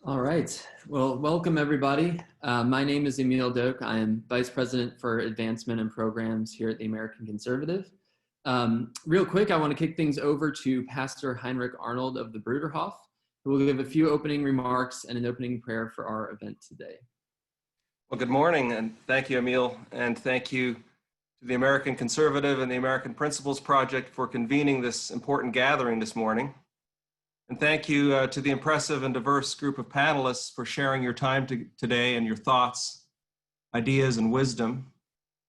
All right. Well, welcome everybody. My name is Emile Doak. I am Vice President for Advancement and Programs here at the American Conservative. Real quick, I want to kick things over to Pastor Heinrich Arnold of the Bruderhof, who will give a few opening remarks and an opening prayer for our event today. Well, good morning, and thank you, Emile, and thank you to the American Conservative and the American Principles Project for convening this important gathering this morning. And thank you to the impressive and diverse group of panelists for sharing your time today and your thoughts, ideas, and wisdom.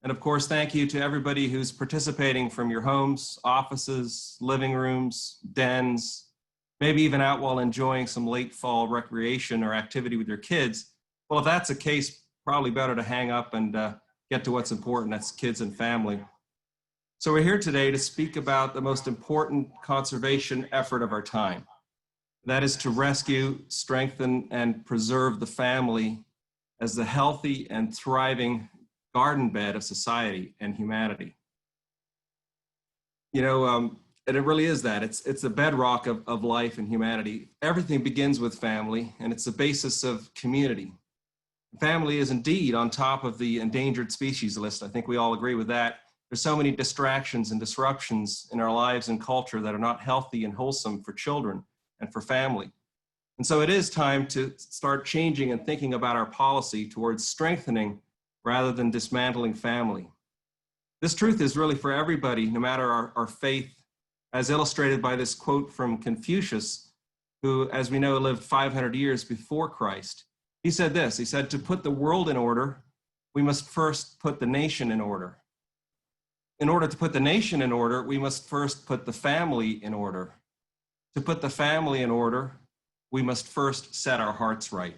And of course, thank you to everybody who's participating from your homes, offices, living rooms, dens, maybe even out while enjoying some late fall recreation or activity with your kids. Well, if that's the case, probably better to hang up and get to what's important, that's kids and family. So we're here today to speak about the most important conservation effort of our time. That is to rescue, strengthen, and preserve the family as the healthy and thriving garden bed of society and humanity. You know, and it really is that. It's the bedrock of life and humanity. Everything begins with family, and it's the basis of community. Family is indeed on top of the endangered species list. I think we all agree with that. There's so many distractions and disruptions in our lives and culture that are not healthy and wholesome for children and for family. And so it is time to start changing and thinking about our policy towards strengthening rather than dismantling family. This truth is really for everybody, no matter our faith, as illustrated by this quote from Confucius, who, as we know, lived 500 years before Christ. He said this, he said, "To put the world in order, we must first put the nation in order. In order to put the nation in order, we must first put the family in order. To put the family in order, we must first set our hearts right."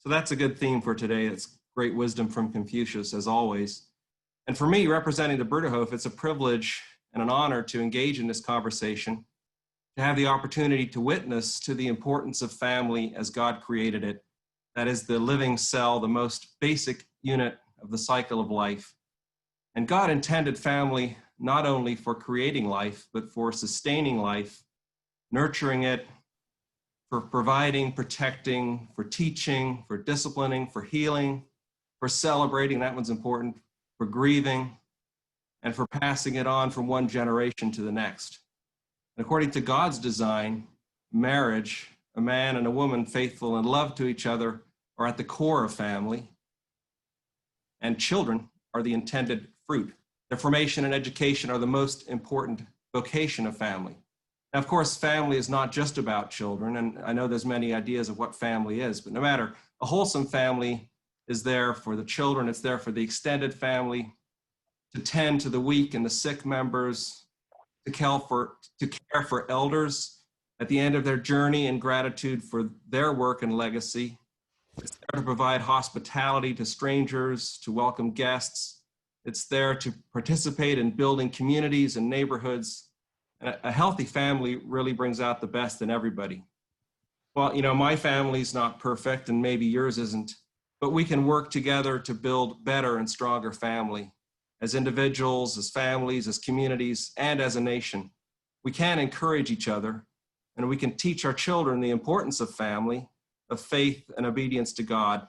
So that's a good theme for today. It's great wisdom from Confucius, as always. And for me, representing the Bruderhof, it's a privilege and an honor to engage in this conversation, to have the opportunity to witness to the importance of family as God created it. That is the living cell, the most basic unit of the cycle of life. And God intended family not only for creating life, but for sustaining life, nurturing it, for providing, protecting, for teaching, for disciplining, for healing, for celebrating, that one's important, for grieving, and for passing it on from one generation to the next. And according to God's design, marriage, a man and a woman faithful and love to each other, are at the core of family, and children are the intended fruit. Their formation and education are the most important vocation of family. Now, of course, family is not just about children, and I know there's many ideas of what family is, but no matter, a wholesome family is there for the children, it's there for the extended family, to tend to the weak and the sick members, to care for elders at the end of their journey in gratitude for their work and legacy. It's there to provide hospitality to strangers, to welcome guests. It's there to participate in building communities and neighborhoods. And a healthy family really brings out the best in everybody. Well, you know, my family's not perfect, and maybe yours isn't, but we can work together to build better and stronger family. As individuals, as families, as communities, and as a nation, we can encourage each other, and we can teach our children the importance of family, of faith and obedience to God.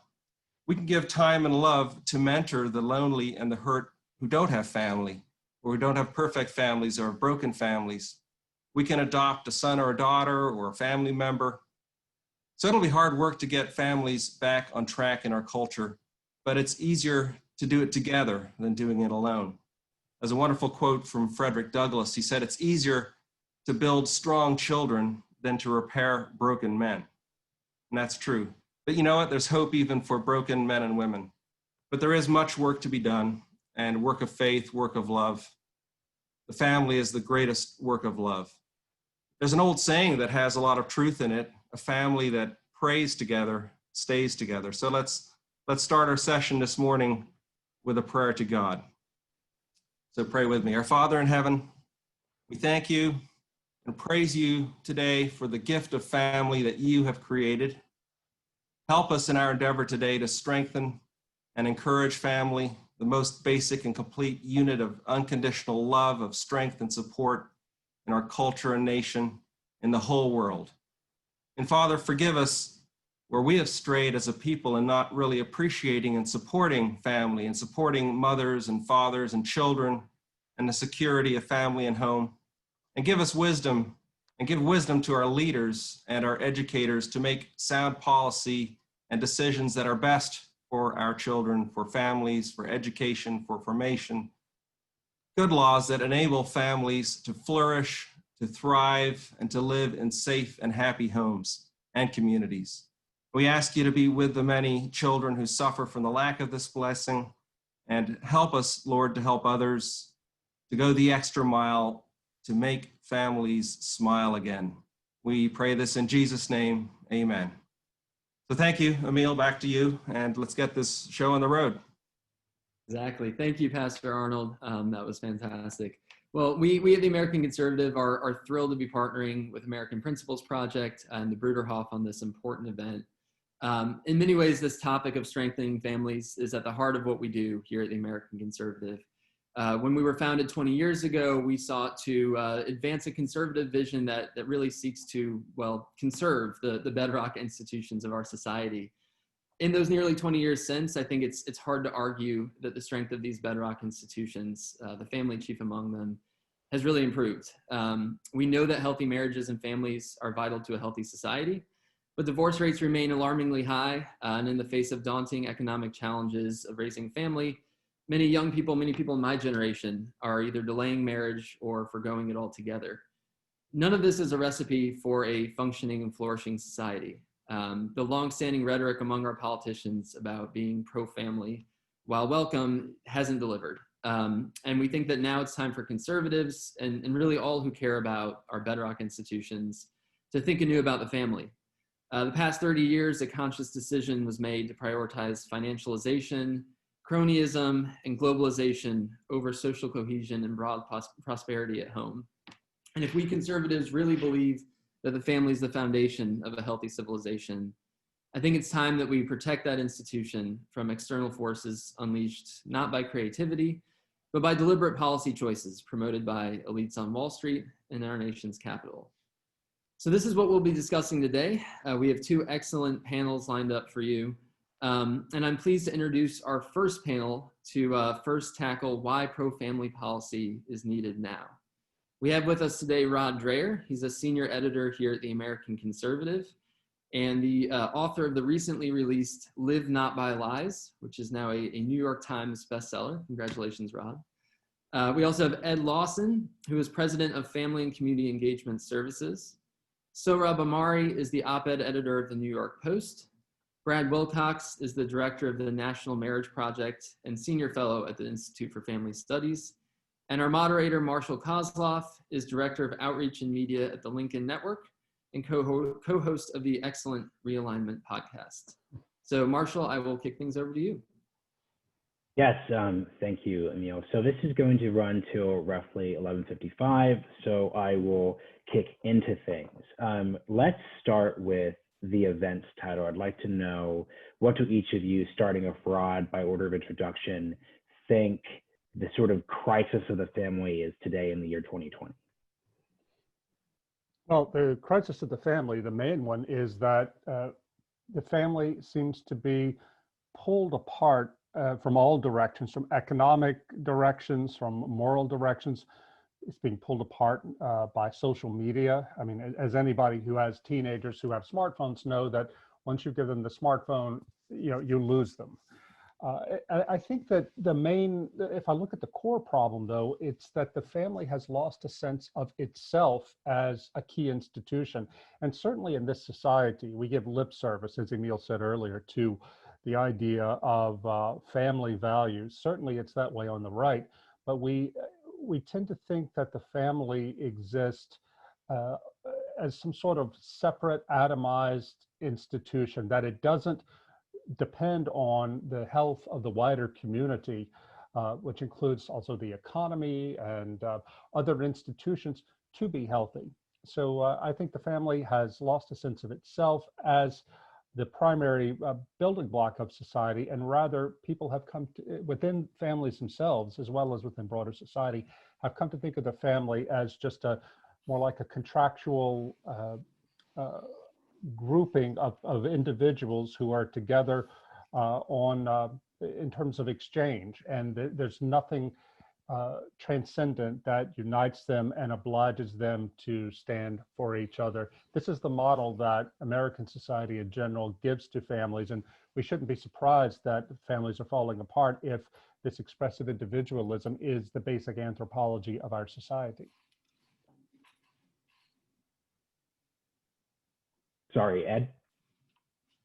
We can give time and love to mentor the lonely and the hurt who don't have family, or who don't have perfect families or broken families. We can adopt a son or a daughter or a family member. So it'll be hard work to get families back on track in our culture, but it's easier to do it together than doing it alone. There's a wonderful quote from Frederick Douglass. He said, "It's easier to build strong children than to repair broken men." And that's true. But you know what? There's hope even for broken men and women. But there is much work to be done, and work of faith, work of love. The family is the greatest work of love. There's an old saying that has a lot of truth in it: a family that prays together stays together. So let's start our session this morning with a prayer to God. So pray with me. Our Father in heaven, we thank you and praise you today for the gift of family that you have created. Help us in our endeavor today to strengthen and encourage family, the most basic and complete unit of unconditional love, of strength and support in our culture and nation, in the whole world. And Father, forgive us where we have strayed as a people and not really appreciating and supporting family and supporting mothers and fathers and children and the security of family and home. And give us wisdom and give wisdom to our leaders and our educators to make sound policy and decisions that are best for our children, for families, for education, for formation. Good laws that enable families to flourish, to thrive, and to live in safe and happy homes and communities. We ask you to be with the many children who suffer from the lack of this blessing, and help us, Lord, to help others, to go the extra mile, to make families smile again. We pray this in Jesus' name, amen. So thank you, Emile, back to you, and let's get this show on the road. Exactly. Thank you, Pastor Arnold. That was fantastic. Well, we at the American Conservative are thrilled to be partnering with American Principles Project and the Bruderhof on this important event. In many ways, this topic of strengthening families is at the heart of what we do here at the American Conservative. When we were founded 20 years ago, we sought to advance a conservative vision that really seeks to, well, conserve the bedrock institutions of our society. In those nearly 20 years since, I think it's hard to argue that the strength of these bedrock institutions, the family chief among them, has really improved. We know that healthy marriages and families are vital to a healthy society, but divorce rates remain alarmingly high, and in the face of daunting economic challenges of raising family, many young people, many people in my generation, are either delaying marriage or forgoing it altogether. None of this is a recipe for a functioning and flourishing society. The longstanding rhetoric among our politicians about being pro-family, while welcome, hasn't delivered. And we think that now it's time for conservatives and really all who care about our bedrock institutions to think anew about the family. The past 30 years, a conscious decision was made to prioritize financialization, cronyism, and globalization over social cohesion and broad prosperity at home. And if we conservatives really believe that the family is the foundation of a healthy civilization, I think it's time that we protect that institution from external forces unleashed not by creativity, but by deliberate policy choices promoted by elites on Wall Street and in our nation's capital. So this is what we'll be discussing today. We have two excellent panels lined up for you. And I'm pleased to introduce our first panel to first tackle why pro-family policy is needed now. We have with us today Rod Dreher. He's a senior editor here at the American Conservative and the author of the recently released Live Not by Lies, which is now a New York Times bestseller. Congratulations, Rod. We also have Ed Lawson, who is president of Family and Community Engagement Services. Sohrab Ahmari is the op-ed editor of the New York Post. Brad Wilcox is the director of the National Marriage Project and senior fellow at the Institute for Family Studies. And our moderator, Marshall Kosloff, is director of outreach and media at the Lincoln Network and co-host of the excellent Realignment podcast. So Marshall, I will kick things over to you. Yes, thank you, Emile. So this is going to run till roughly 11:55, so I will kick into things. Let's start with the event's title. I'd like to know, what do each of you, starting off Rod by order of introduction, think the sort of crisis of the family is today in the year 2020? Well, the crisis of the family, the main one, is that the family seems to be pulled apart from all directions, from economic directions, from moral directions. It's being pulled apart by social media. I mean, as anybody who has teenagers who have smartphones know, that once you give them the smartphone, you lose them. I think that the main, if I look at the core problem though, it's that the family has lost a sense of itself as a key institution. And certainly in this society, we give lip service, as Emile said earlier, to the idea of family values. Certainly it's that way on the right, but we tend to think that the family exists as some sort of separate, atomized institution, that it doesn't depend on the health of the wider community, which includes also the economy and other institutions, to be healthy. So I think the family has lost a sense of itself as the primary building block of society, and rather people have come to, within families themselves, as well as within broader society, have come to think of the family as just more like a contractual grouping of individuals who are together in terms of exchange, and there's nothing transcendent that unites them and obliges them to stand for each other. This is the model that American society in general gives to families, and we shouldn't be surprised that families are falling apart if this expressive individualism is the basic anthropology of our society. Sorry, Ed.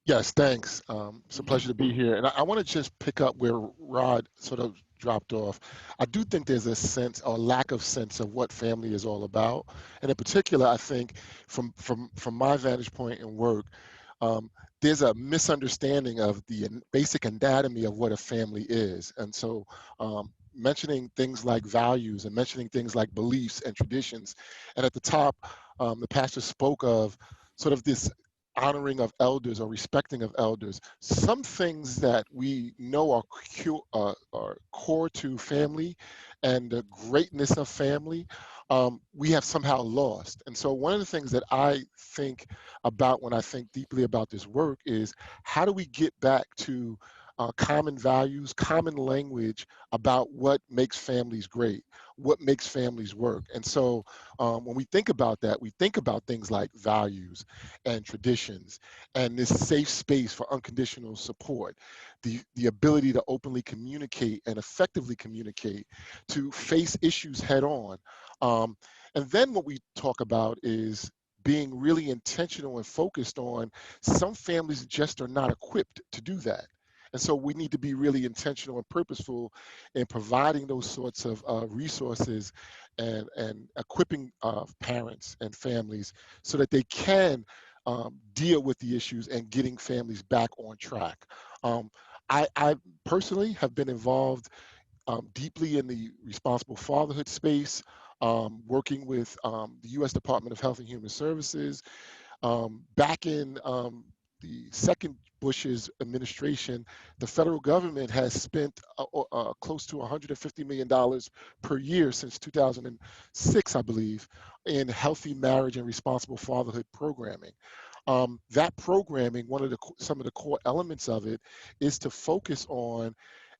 Yes, thanks. It's a pleasure to be here. And I want to just pick up where Rod sort of dropped off. I do think there's a sense or lack of sense of what family is all about. And in particular, I think from my vantage point in work, there's a misunderstanding of the basic anatomy of what a family is. And so mentioning things like values and mentioning things like beliefs and traditions. And at the top, the pastor spoke of sort of this honoring of elders or respecting of elders. Some things that we know are core to family and the greatness of family, we have somehow lost. And so one of the things that I think about when I think deeply about this work is, how do we get back to common values, common language about what makes families great, what makes families work. And so when we think about that, we think about things like values and traditions and this safe space for unconditional support, the ability to openly communicate and effectively communicate, to face issues head on. And then what we talk about is being really intentional and focused on some families just are not equipped to do that. And so we need to be really intentional and purposeful in providing those sorts of resources and equipping parents and families so that they can deal with the issues and getting families back on track. I personally have been involved deeply in the responsible fatherhood space, working with the U.S. Department of Health and Human Services. Back in the second Bush's administration, the federal government has spent close to $150 million per year since 2006, I believe, in healthy marriage and responsible fatherhood programming. That programming, some of the core elements of it is to focus on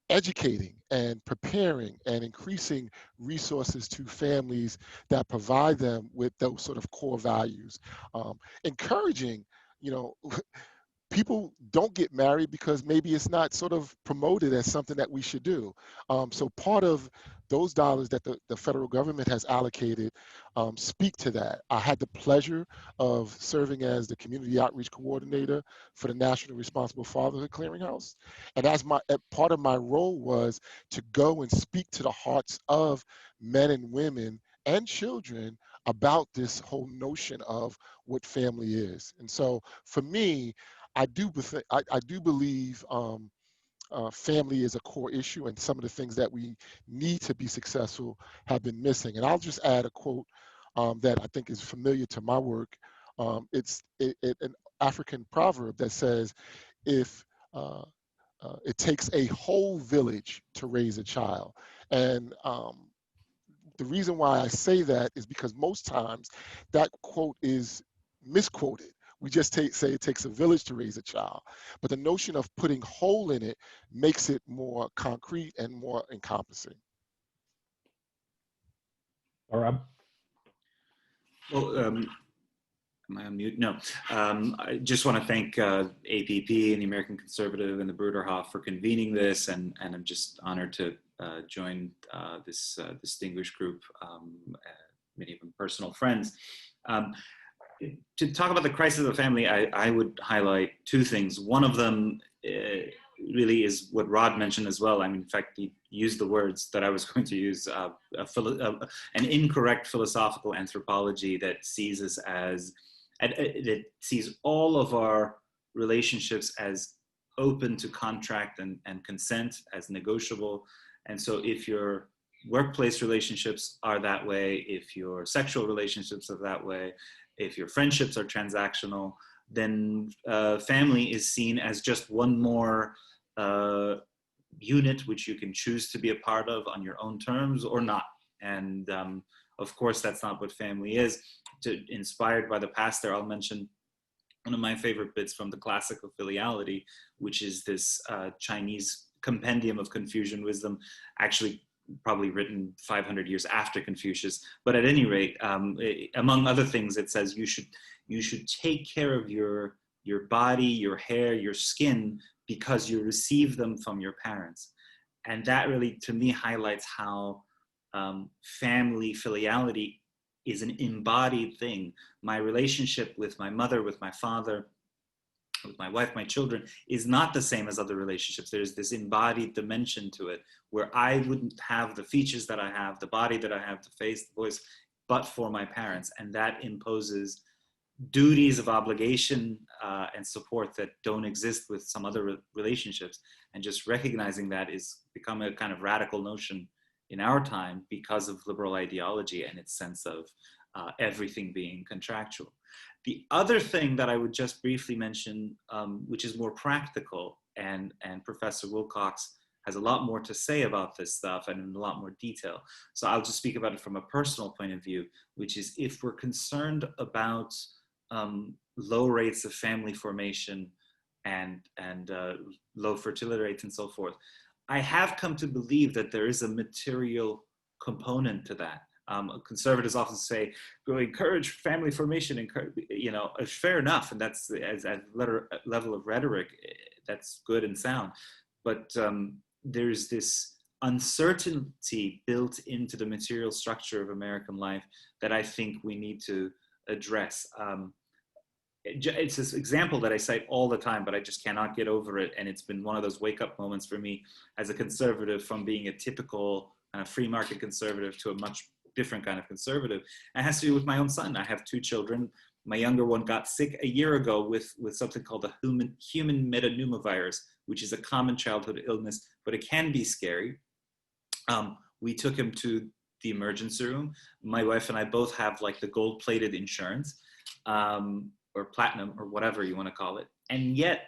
educating and preparing and increasing resources to families that provide them with those sort of core values. Encouraging, people don't get married because maybe it's not sort of promoted as something that we should do. So part of those dollars that the federal government has allocated speak to that. I had the pleasure of serving as the community outreach coordinator for the National Responsible Fatherhood Clearinghouse. And part of my role was to go and speak to the hearts of men and women and children about this whole notion of what family is. And so for me, I do believe family is a core issue, and some of the things that we need to be successful have been missing. And I'll just add a quote that I think is familiar to my work. It's an African proverb that says, if it takes a whole village to raise a child. And the reason why I say that is because most times that quote is misquoted. We just say it takes a village to raise a child. But the notion of putting whole in it makes it more concrete and more encompassing. Sohrab? Well, am I on mute? No. I just want to thank APP and the American Conservative and the Bruderhof for convening this, and I'm just honored to join this distinguished group, many of them personal friends. To talk about the crisis of the family, I would highlight two things. One of them really is what Rod mentioned as well. I mean, in fact, he used the words that I was going to use, an incorrect philosophical anthropology that sees us as, that sees all of our relationships as open to contract and consent, as negotiable. And so if your workplace relationships are that way, if your sexual relationships are that way, if your friendships are transactional, then family is seen as just one more unit which you can choose to be a part of on your own terms or not. And of course, that's not what family is. Inspired by the pastor, I'll mention one of my favorite bits from the classical filiality, which is this Chinese compendium of Confucian wisdom, actually probably written 500 years after Confucius. But at any rate, among other things, it says you should take care of your body, your hair, your skin, because you receive them from your parents. And that really, to me, highlights how family filiality is an embodied thing. My relationship with my mother, with my father, with my wife, my children, is not the same as other relationships. There's this embodied dimension to it where I wouldn't have the features that I have, the body that I have, the face, the voice, but for my parents. And that imposes duties of obligation and support that don't exist with some other relationships. And just recognizing that is become a kind of radical notion in our time because of liberal ideology and its sense of everything being contractual. The other thing that I would just briefly mention, which is more practical, and Professor Wilcox has a lot more to say about this stuff and in a lot more detail. So I'll just speak about it from a personal point of view, which is if we're concerned about low rates of family formation and low fertility rates and so forth, I have come to believe that there is a material component to that. Conservatives often say, go encourage family formation, fair enough, and that's as a level of rhetoric, that's good and sound. But there's this uncertainty built into the material structure of American life that I think we need to address. It's this example that I cite all the time, but I just cannot get over it. And it's been one of those wake-up moments for me as a conservative, from being a typical free market conservative to a much different kind of conservative. And it has to do with my own son. I have two children. My younger one got sick a year ago with something called the human metapneumovirus, which is a common childhood illness, but it can be scary. We took him to the emergency room. My wife and I both have like the gold-plated insurance. Or platinum, or whatever you want to call it. And yet,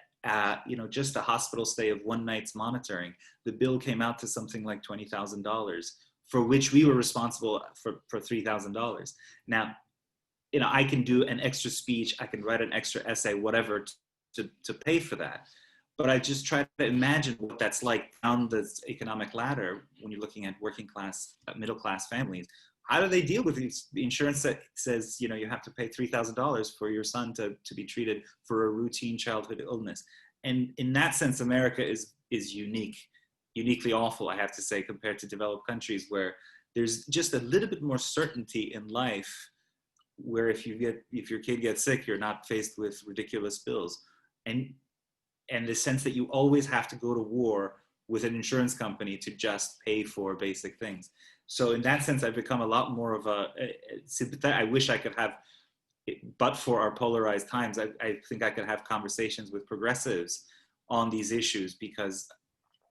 just a hospital stay of one night's monitoring, the bill came out to something like $20,000, for which we were responsible for $3,000. Now, I can do an extra speech, I can write an extra essay, whatever, to pay for that. But I just try to imagine what that's like down the economic ladder when you're looking at working class, middle class families. How do they deal with the insurance that says, you have to pay $3,000 for your son to be treated for a routine childhood illness? And in that sense, America is uniquely awful, I have to say, compared to developed countries where there's just a little bit more certainty in life, where if your kid gets sick, you're not faced with ridiculous bills. And the sense that you always have to go to war with an insurance company to just pay for basic things. So in that sense, I've become a lot more of a sympathetic. I wish I could have, but for our polarized times, I think I could have conversations with progressives on these issues, because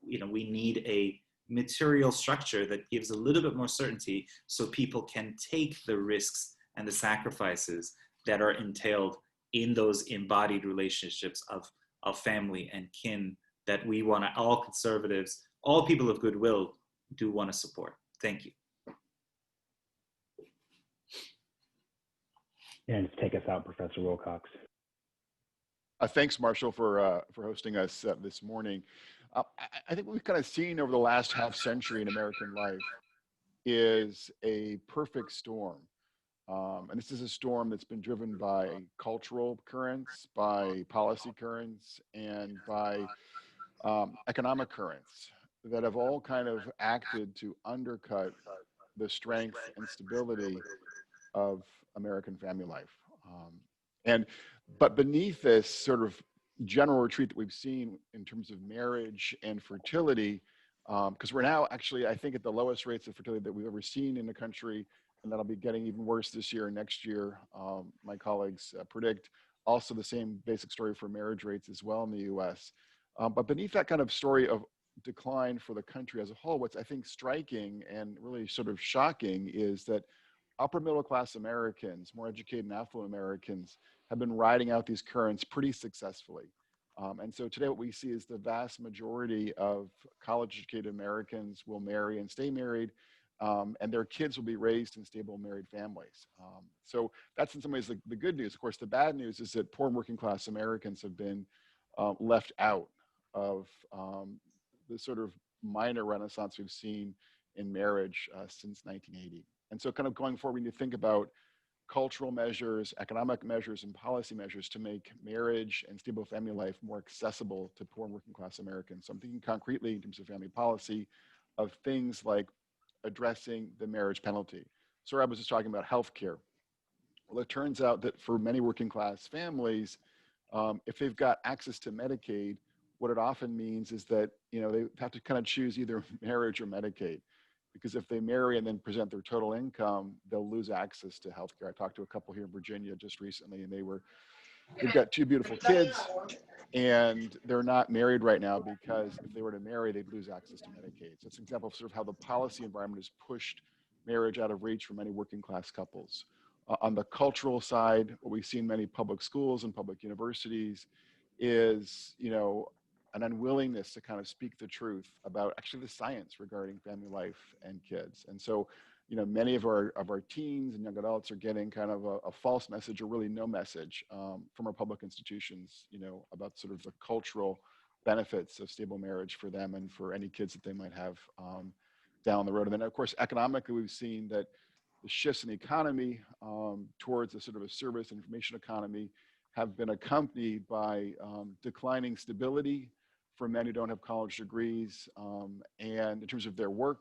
we need a material structure that gives a little bit more certainty so people can take the risks and the sacrifices that are entailed in those embodied relationships of family and kin that we want to, all conservatives, all people of goodwill, do want to support. Thank you. And take us out, Professor Wilcox. Thanks, Marshall, for hosting us this morning. I think what we've kind of seen over the last half century in American life is a perfect storm. And this is a storm that's been driven by cultural currents, by policy currents, and by economic currents that have all kind of acted to undercut the strength and stability of American family life. But beneath this sort of general retreat that we've seen in terms of marriage and fertility, because we're now actually, I think, at the lowest rates of fertility that we've ever seen in the country, and that'll be getting even worse this year and next year. My colleagues predict also the same basic story for marriage rates as well in the US. But beneath that kind of story of decline for the country as a whole, what's I think striking and really sort of shocking is that upper middle class Americans, more educated and affluent Americans, have been riding out these currents pretty successfully. And so today what we see is the vast majority of college educated Americans will marry and stay married. and their kids will be raised in stable married families. So that's in some ways the good news. Of course, the bad news is that poor and working class Americans have been left out of the sort of minor renaissance we've seen in marriage since 1980. And so kind of going forward, we need to think about cultural measures, economic measures, and policy measures to make marriage and stable family life more accessible to poor and working class Americans. So I'm thinking concretely in terms of family policy of things like addressing the marriage penalty. Sohrab was just talking about healthcare. Well, it turns out that for many working class families, if they've got access to Medicaid, what it often means is that, you know, they have to kind of choose either marriage or Medicaid. Because if they marry and then present their total income, they'll lose access to healthcare. I talked to a couple here in Virginia just recently, and they've got two beautiful kids, and they're not married right now because if they were to marry, they'd lose access to Medicaid. So it's an example of sort of how the policy environment has pushed marriage out of reach for many working class couples. On the cultural side, what we see in many public schools and public universities is, you know, an unwillingness to kind of speak the truth about actually the science regarding family life and kids. And so, you know, many of our teens and young adults are getting kind of a false message or really no message from our public institutions, you know, about sort of the cultural benefits of stable marriage for them and for any kids that they might have down the road. And then of course, economically, we've seen that the shifts in the economy towards a sort of a service and information economy have been accompanied by declining stability for men who don't have college degrees, and in terms of their work,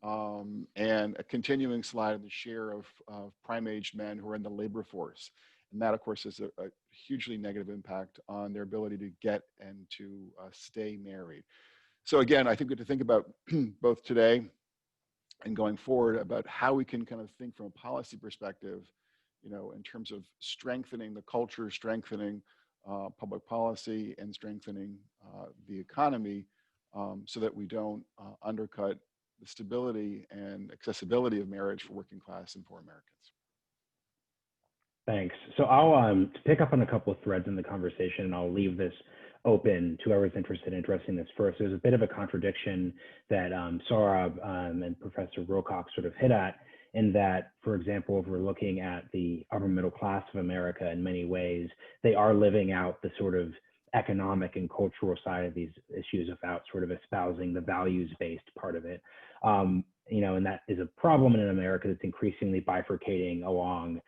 and a continuing slide in the share of prime-aged men who are in the labor force. And that, of course, has a hugely negative impact on their ability to get and to stay married. So again, I think we have to think about both today and going forward about how we can kind of think from a policy perspective, you know, in terms of strengthening the culture, strengthening public policy, and strengthening the economy so that we don't undercut the stability and accessibility of marriage for working class and poor Americans. Thanks. So I'll to pick up on a couple of threads in the conversation, and I'll leave this open to whoever's interested in addressing this first. There's a bit of a contradiction that Sohrab and Professor Wilcox sort of hit at, in that, for example, if we're looking at the upper middle class of America, in many ways, they are living out the sort of economic and cultural side of these issues without sort of espousing the values-based part of it. You know, and that is a problem in America that's increasingly bifurcating along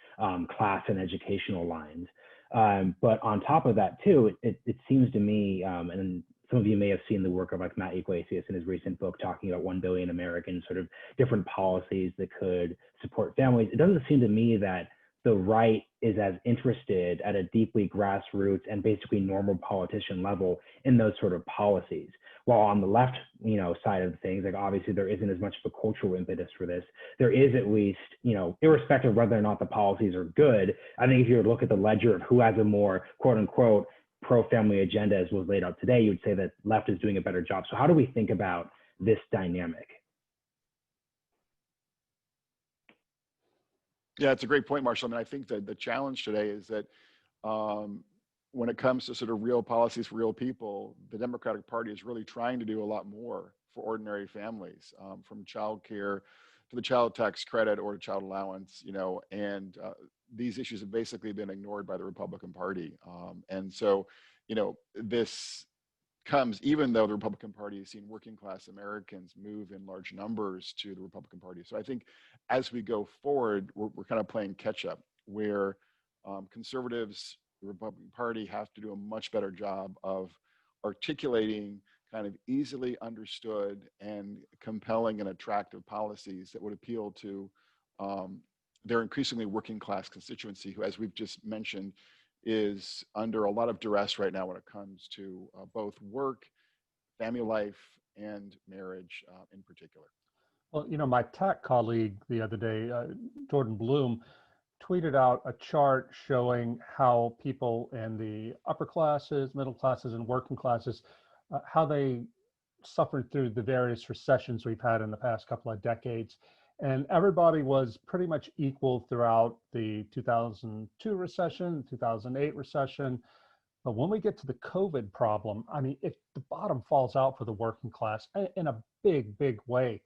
class and educational lines. But on top of that too, it seems to me, and some of you may have seen the work of like Matt Yglesias in his recent book talking about 1 billion Americans, sort of different policies that could support families. It doesn't seem to me that the right is as interested at a deeply grassroots and basically normal politician level in those sort of policies. While on the left, you know, side of things, like obviously there isn't as much of a cultural impetus for this. There is at least, you know, irrespective of whether or not the policies are good, I think if you look at the ledger of who has a more quote unquote pro-family agenda as was laid out today, you would say that left is doing a better job. So how do we think about this dynamic? Yeah, it's a great point, Marshall. I mean, I think that the challenge today is that when it comes to sort of real policies for real people, the Democratic Party is really trying to do a lot more for ordinary families, from childcare to the child tax credit or child allowance, you know, and these issues have basically been ignored by the Republican Party. And so, you know, this comes even though the Republican Party has seen working class Americans move in large numbers to the Republican Party. So I think as we go forward, we're kind of playing catch up where conservatives, the Republican Party have to do a much better job of articulating kind of easily understood and compelling and attractive policies that would appeal to their increasingly working class constituency, who, as we've just mentioned, is under a lot of duress right now when it comes to both work, family life, and marriage in particular. Well, you know, my TAC colleague the other day, Jordan Bloom, tweeted out a chart showing how people in the upper classes, middle classes, and working classes, how they suffered through the various recessions we've had in the past couple of decades. And everybody was pretty much equal throughout the 2002 recession, 2008 recession. But when we get to the COVID problem, I mean, if the bottom falls out for the working class in a big, big way.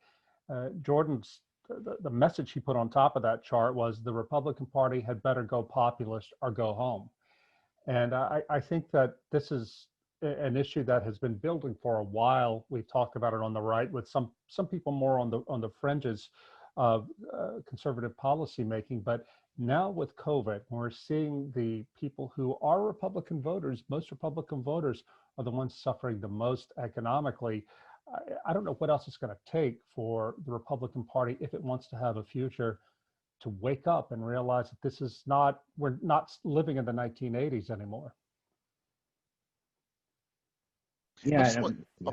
Jordan's the message he put on top of that chart was the Republican Party had better go populist or go home. And I think that this is an issue that has been building for a while. We've talked about it on the right with some people more on the fringes of conservative policy making. But now with COVID, we're seeing the people who are Republican voters, most Republican voters are the ones suffering the most economically. I don't know what else it's going to take for the Republican Party, if it wants to have a future, to wake up and realize that this is not, we're not living in the 1980s anymore. Yeah,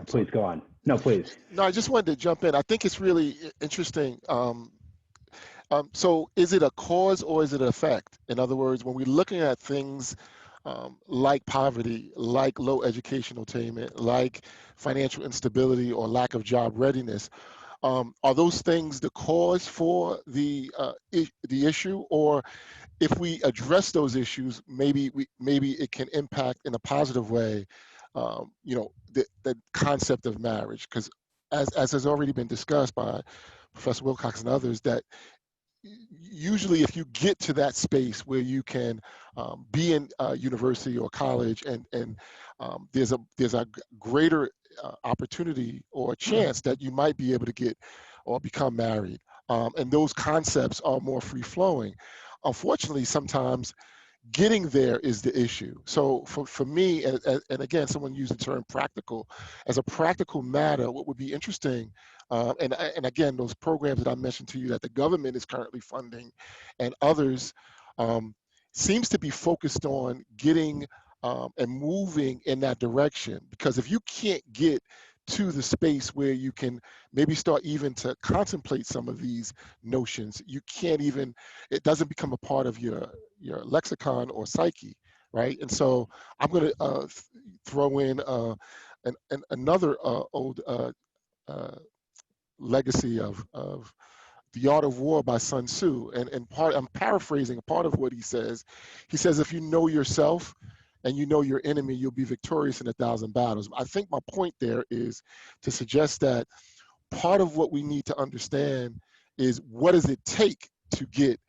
please go on. No, please. No, I just wanted to jump in. I think it's really interesting. So is it a cause or is it an effect? In other words, when we're looking at things like poverty, like low educational attainment, like financial instability or lack of job readiness, are those things the cause for the issue? Or if we address those issues, maybe it can impact in a positive way, the concept of marriage? Because as has already been discussed by Professor Wilcox and others, that usually if you get to that space where you can be in university or college and there's a greater opportunity or chance that you might be able to get or become married, and those concepts are more free-flowing. Unfortunately, sometimes getting there is the issue. So for me, and again, someone used the term practical, as a practical matter, what would be interesting, and again, those programs that I mentioned to you that the government is currently funding and others, seems to be focused on getting and moving in that direction. Because if you can't get to the space where you can maybe start even to contemplate some of these notions, you can't even, it doesn't become a part of your lexicon or psyche, right? And so I'm going to throw in another old legacy of The Art of War by Sun Tzu, and I'm paraphrasing a part of what he says. He says, if you know yourself and you know your enemy, you'll be victorious in 1,000 battles. I think my point there is to suggest that part of what we need to understand is what does it take to get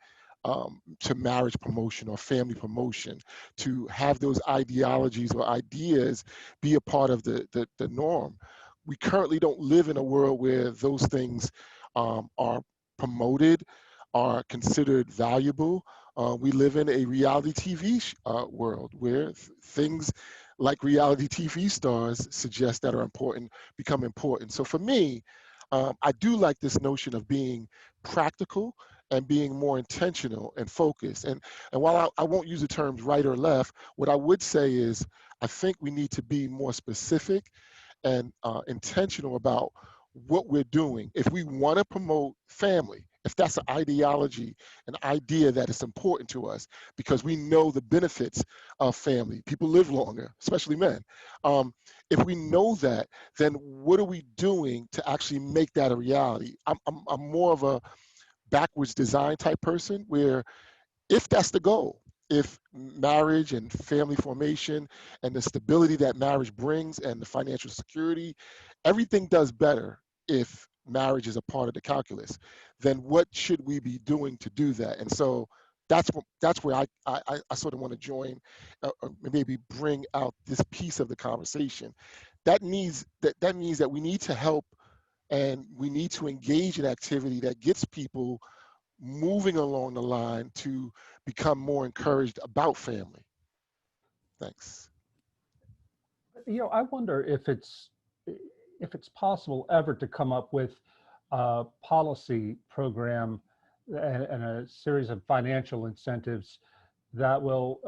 to marriage promotion or family promotion, to have those ideologies or ideas be a part of the norm. We currently don't live in a world where those things are promoted, are considered valuable. We live in a reality TV world where things like reality TV stars suggest that are important become important. So for me, I do like this notion of being practical and being more intentional and focused. And while I won't use the terms right or left, what I would say is I think we need to be more specific and intentional about what we're doing. If we want to promote family, if that's an ideology, an idea that is important to us, because we know the benefits of family, people live longer, especially men. If we know that, then what are we doing to actually make that a reality? I'm more of a backwards design type person, where if that's the goal, if marriage and family formation and the stability that marriage brings and the financial security, everything does better if marriage is a part of the calculus, then what should we be doing to do that? And so that's where I sort of want to join, or maybe bring out this piece of the conversation. That means that we need to help and we need to engage in activity that gets people moving along the line to become more encouraged about family. Thanks. I wonder if it's possible ever to come up with a policy program and a series of financial incentives that will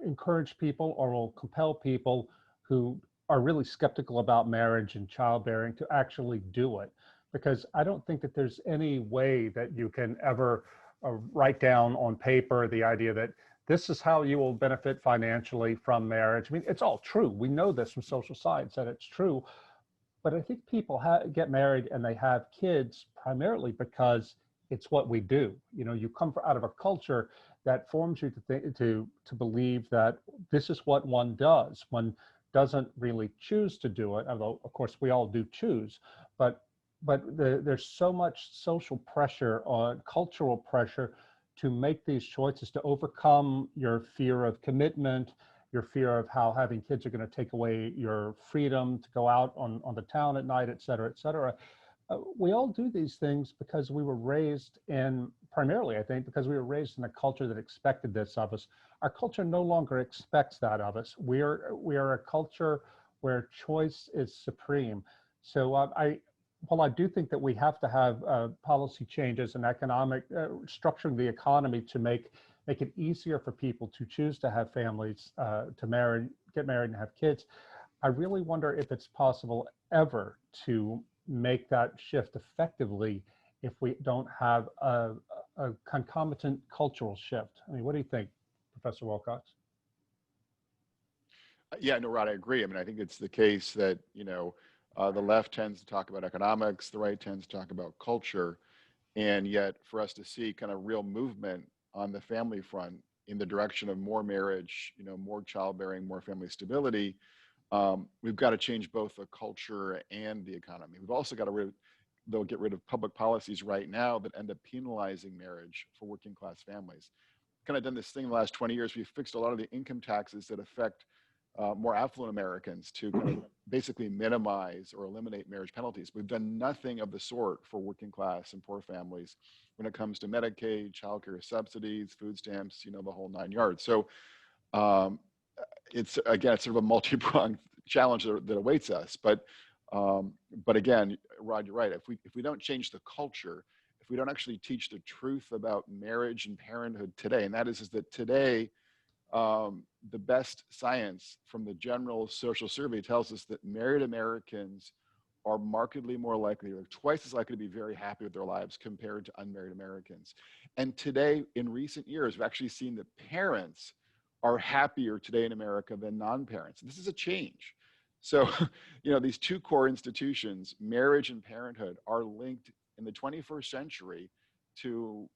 encourage people or will compel people who are really skeptical about marriage and childbearing to actually do it. Because I don't think that there's any way that you can ever write down on paper the idea that this is how you will benefit financially from marriage. I mean, it's all true. We know this from social science that it's true. But I think people get married and they have kids primarily because it's what we do. You come out of a culture that forms you to believe that this is what one does. One doesn't really choose to do it, although of course we all do choose. But there's so much social pressure, cultural pressure to make these choices, to overcome your fear of commitment, your fear of how having kids are going to take away your freedom to go out on the town at night, et cetera, et cetera. We all do these things because we were raised in, primarily, I think, because we were raised in a culture that expected this of us. Our culture no longer expects that of us. We are a culture where choice is supreme. So while I do think that we have to have policy changes and economic structuring the economy to make it easier for people to choose to have families, to get married and have kids, I really wonder if it's possible ever to make that shift effectively if we don't have a concomitant cultural shift. I mean, what do you think, Professor Wilcox? Yeah, no, Rod, I agree. I mean, I think it's the case that, the left tends to talk about economics, the right tends to talk about culture, and yet for us to see kind of real movement on the family front in the direction of more marriage, more childbearing, more family stability, we've got to change both the culture and the economy. We've also got to get rid of public policies right now that end up penalizing marriage for working class families. Kind of done this thing in the last 20 years. We've fixed a lot of the income taxes that affect more affluent Americans to kind of basically minimize or eliminate marriage penalties. We've done nothing of the sort for working class and poor families when it comes to Medicaid, child care subsidies, food stamps, the whole 9 yards. So it's sort of a multi-pronged challenge that awaits us. But again, Rod, you're right. If we don't change the culture, if we don't actually teach the truth about marriage and parenthood today, and that is that today, the best science from the General Social Survey tells us that married Americans are markedly more likely, or twice as likely, to be very happy with their lives compared to unmarried Americans. And today, in recent years, we've actually seen that parents are happier today in America than non-parents. This is a change. So, these two core institutions, marriage and parenthood, are linked in the 21st century to,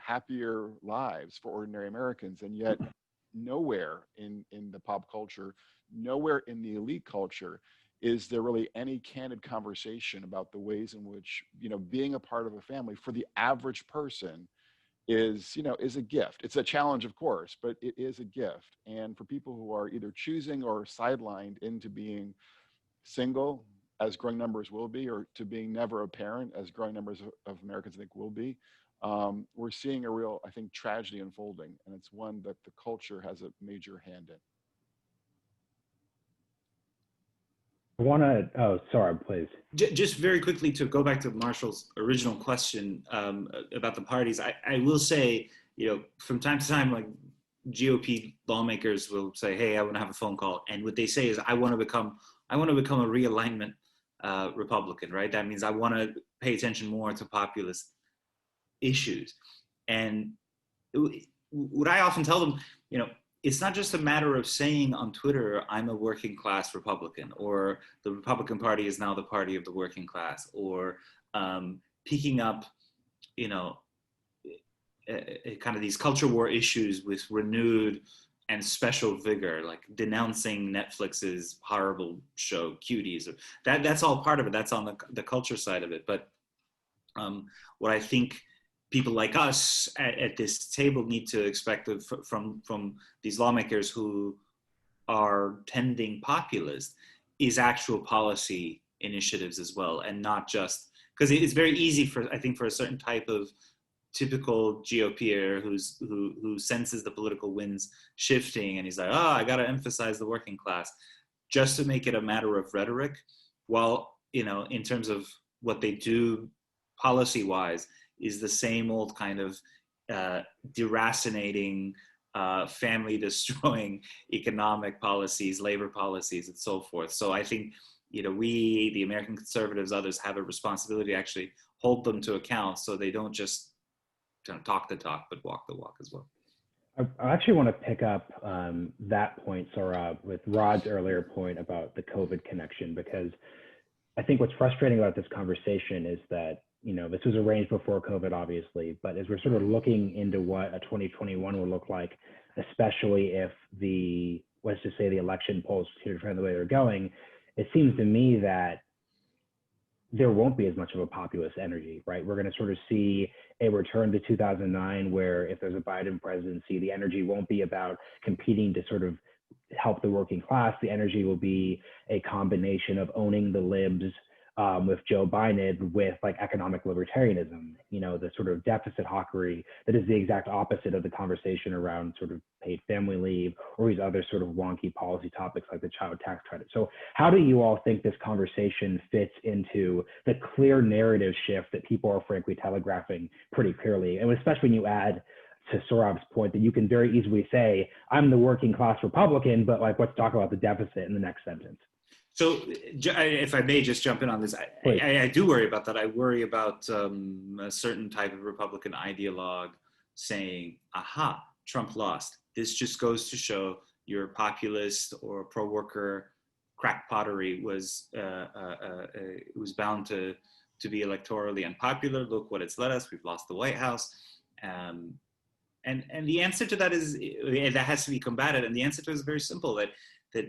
happier lives for ordinary Americans. And yet nowhere in the pop culture, nowhere in the elite culture is there really any candid conversation about the ways in which, being a part of a family for the average person is a gift. It's a challenge, of course, but it is a gift. And for people who are either choosing or sidelined into being single, as growing numbers will be, or to being never a parent, as growing numbers of Americans I think will be, we're seeing a real, I think, tragedy unfolding, and it's one that the culture has a major hand in. I want to, Sohrab, please. Just very quickly to go back to Marshall's original question about the parties, I will say, from time to time, like GOP lawmakers will say, hey, I want to have a phone call. And what they say is, I want to become a realignment Republican, right? That means I want to pay attention more to populist issues. And what I often tell them, it's not just a matter of saying on Twitter, I'm a working class Republican, or the Republican Party is now the party of the working class, or picking up, kind of these culture war issues with renewed and special vigor, like denouncing Netflix's horrible show, Cuties. Or that's all part of it. That's on the culture side of it. But what I think people like us at this table need to expect from these lawmakers who are tending populist is actual policy initiatives as well, and not just, because it's very easy for a certain type of typical GOPer who senses the political winds shifting, and he's like, I got to emphasize the working class, just to make it a matter of rhetoric, while in terms of what they do policy-wise is the same old kind of deracinating, family-destroying economic policies, labor policies, and so forth. So I think, we, the American conservatives, others, have a responsibility to actually hold them to account, so they don't just kind of talk the talk, but walk the walk as well. I actually want to pick up that point, Sohrab, with Rod's earlier point about the COVID connection, because I think what's frustrating about this conversation is that this was arranged before COVID, obviously, but as we're sort of looking into what a 2021 will look like, especially if let's just say the election polls continue to trend the way they're going, it seems to me that there won't be as much of a populist energy, right? We're going to sort of see a return to 2009, where if there's a Biden presidency, the energy won't be about competing to sort of help the working class. The energy will be a combination of owning the libs with Joe Biden, with like economic libertarianism, you know, the sort of deficit hawkery that is the exact opposite of the conversation around sort of paid family leave or these other sort of wonky policy topics like the child tax credit. So how do you all think this conversation fits into the clear narrative shift that people are frankly telegraphing pretty clearly? And especially when you add to Sohrab's point that you can very easily say, I'm the working class Republican, but like, let's talk about the deficit in the next sentence. So if I may just jump in on this, I do worry about that. I worry about a certain type of Republican ideologue saying, aha, Trump lost. This just goes to show your populist or pro-worker crackpottery was bound to be electorally unpopular. Look what it's led us. We've lost the White House. And the answer to that is, that has to be combated. And the answer to it is very simple, that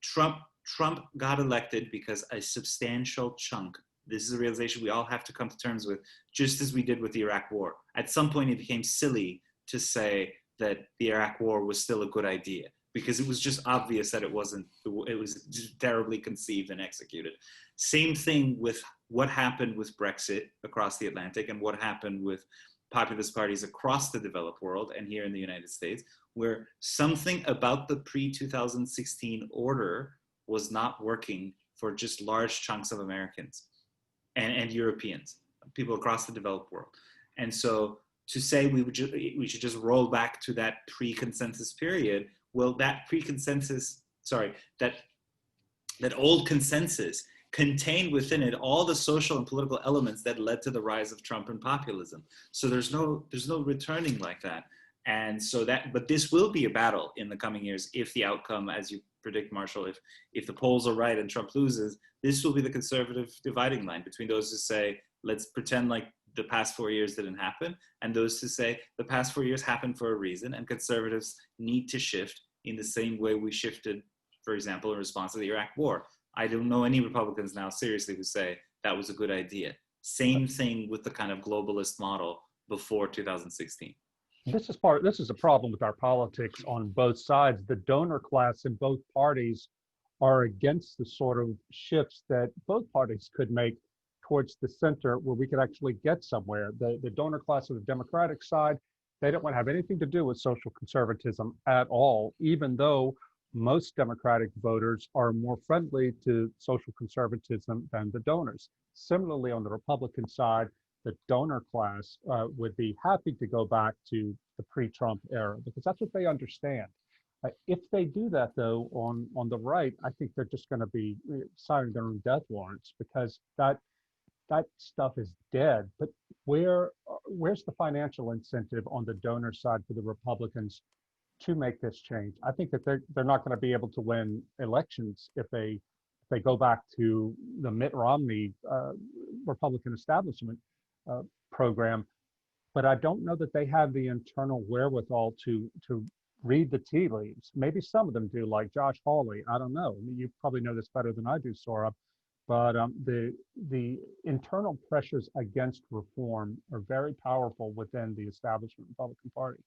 Trump got elected because a substantial chunk, this is a realization we all have to come to terms with, just as we did with the Iraq War. At some point, it became silly to say that the Iraq War was still a good idea, because it was just obvious that it wasn't, it was just terribly conceived and executed. Same thing with what happened with Brexit across the Atlantic and what happened with populist parties across the developed world and here in the United States, where something about the pre-2016 order was not working for just large chunks of Americans and Europeans, people across the developed world. And so to say we should just roll back to that pre-consensus period, well, that that old consensus contained within it all the social and political elements that led to the rise of Trump and populism. So there's no returning like that. And so but this will be a battle in the coming years if the outcome, as you predict, Marshall, if the polls are right and Trump loses, this will be the conservative dividing line between those who say, let's pretend like the past 4 years didn't happen, and those who say the past 4 years happened for a reason, and conservatives need to shift in the same way we shifted, for example, in response to the Iraq War. I don't know any Republicans now, seriously, who say that was a good idea. Same thing with the kind of globalist model before 2016. This is a problem with our politics on both sides. The donor class in both parties are against the sort of shifts that both parties could make towards the center, where we could actually get somewhere. The donor class of the Democratic side, they don't want to have anything to do with social conservatism at all, even though most Democratic voters are more friendly to social conservatism than the donors. Similarly, on the Republican side, the donor class would be happy to go back to the pre-Trump era, because that's what they understand. If they do that, though, on the right, I think they're just going to be signing their own death warrants, because that stuff is dead. But where's the financial incentive on the donor side for the Republicans to make this change? I think that they're not going to be able to win elections if they go back to the Mitt Romney Republican establishment program. But I don't know that they have the internal wherewithal to read the tea leaves. Maybe some of them do, like Josh Hawley. I don't know. I mean, you probably know this better than I do, Sohrab. But the internal pressures against reform are very powerful within the establishment Republican Party.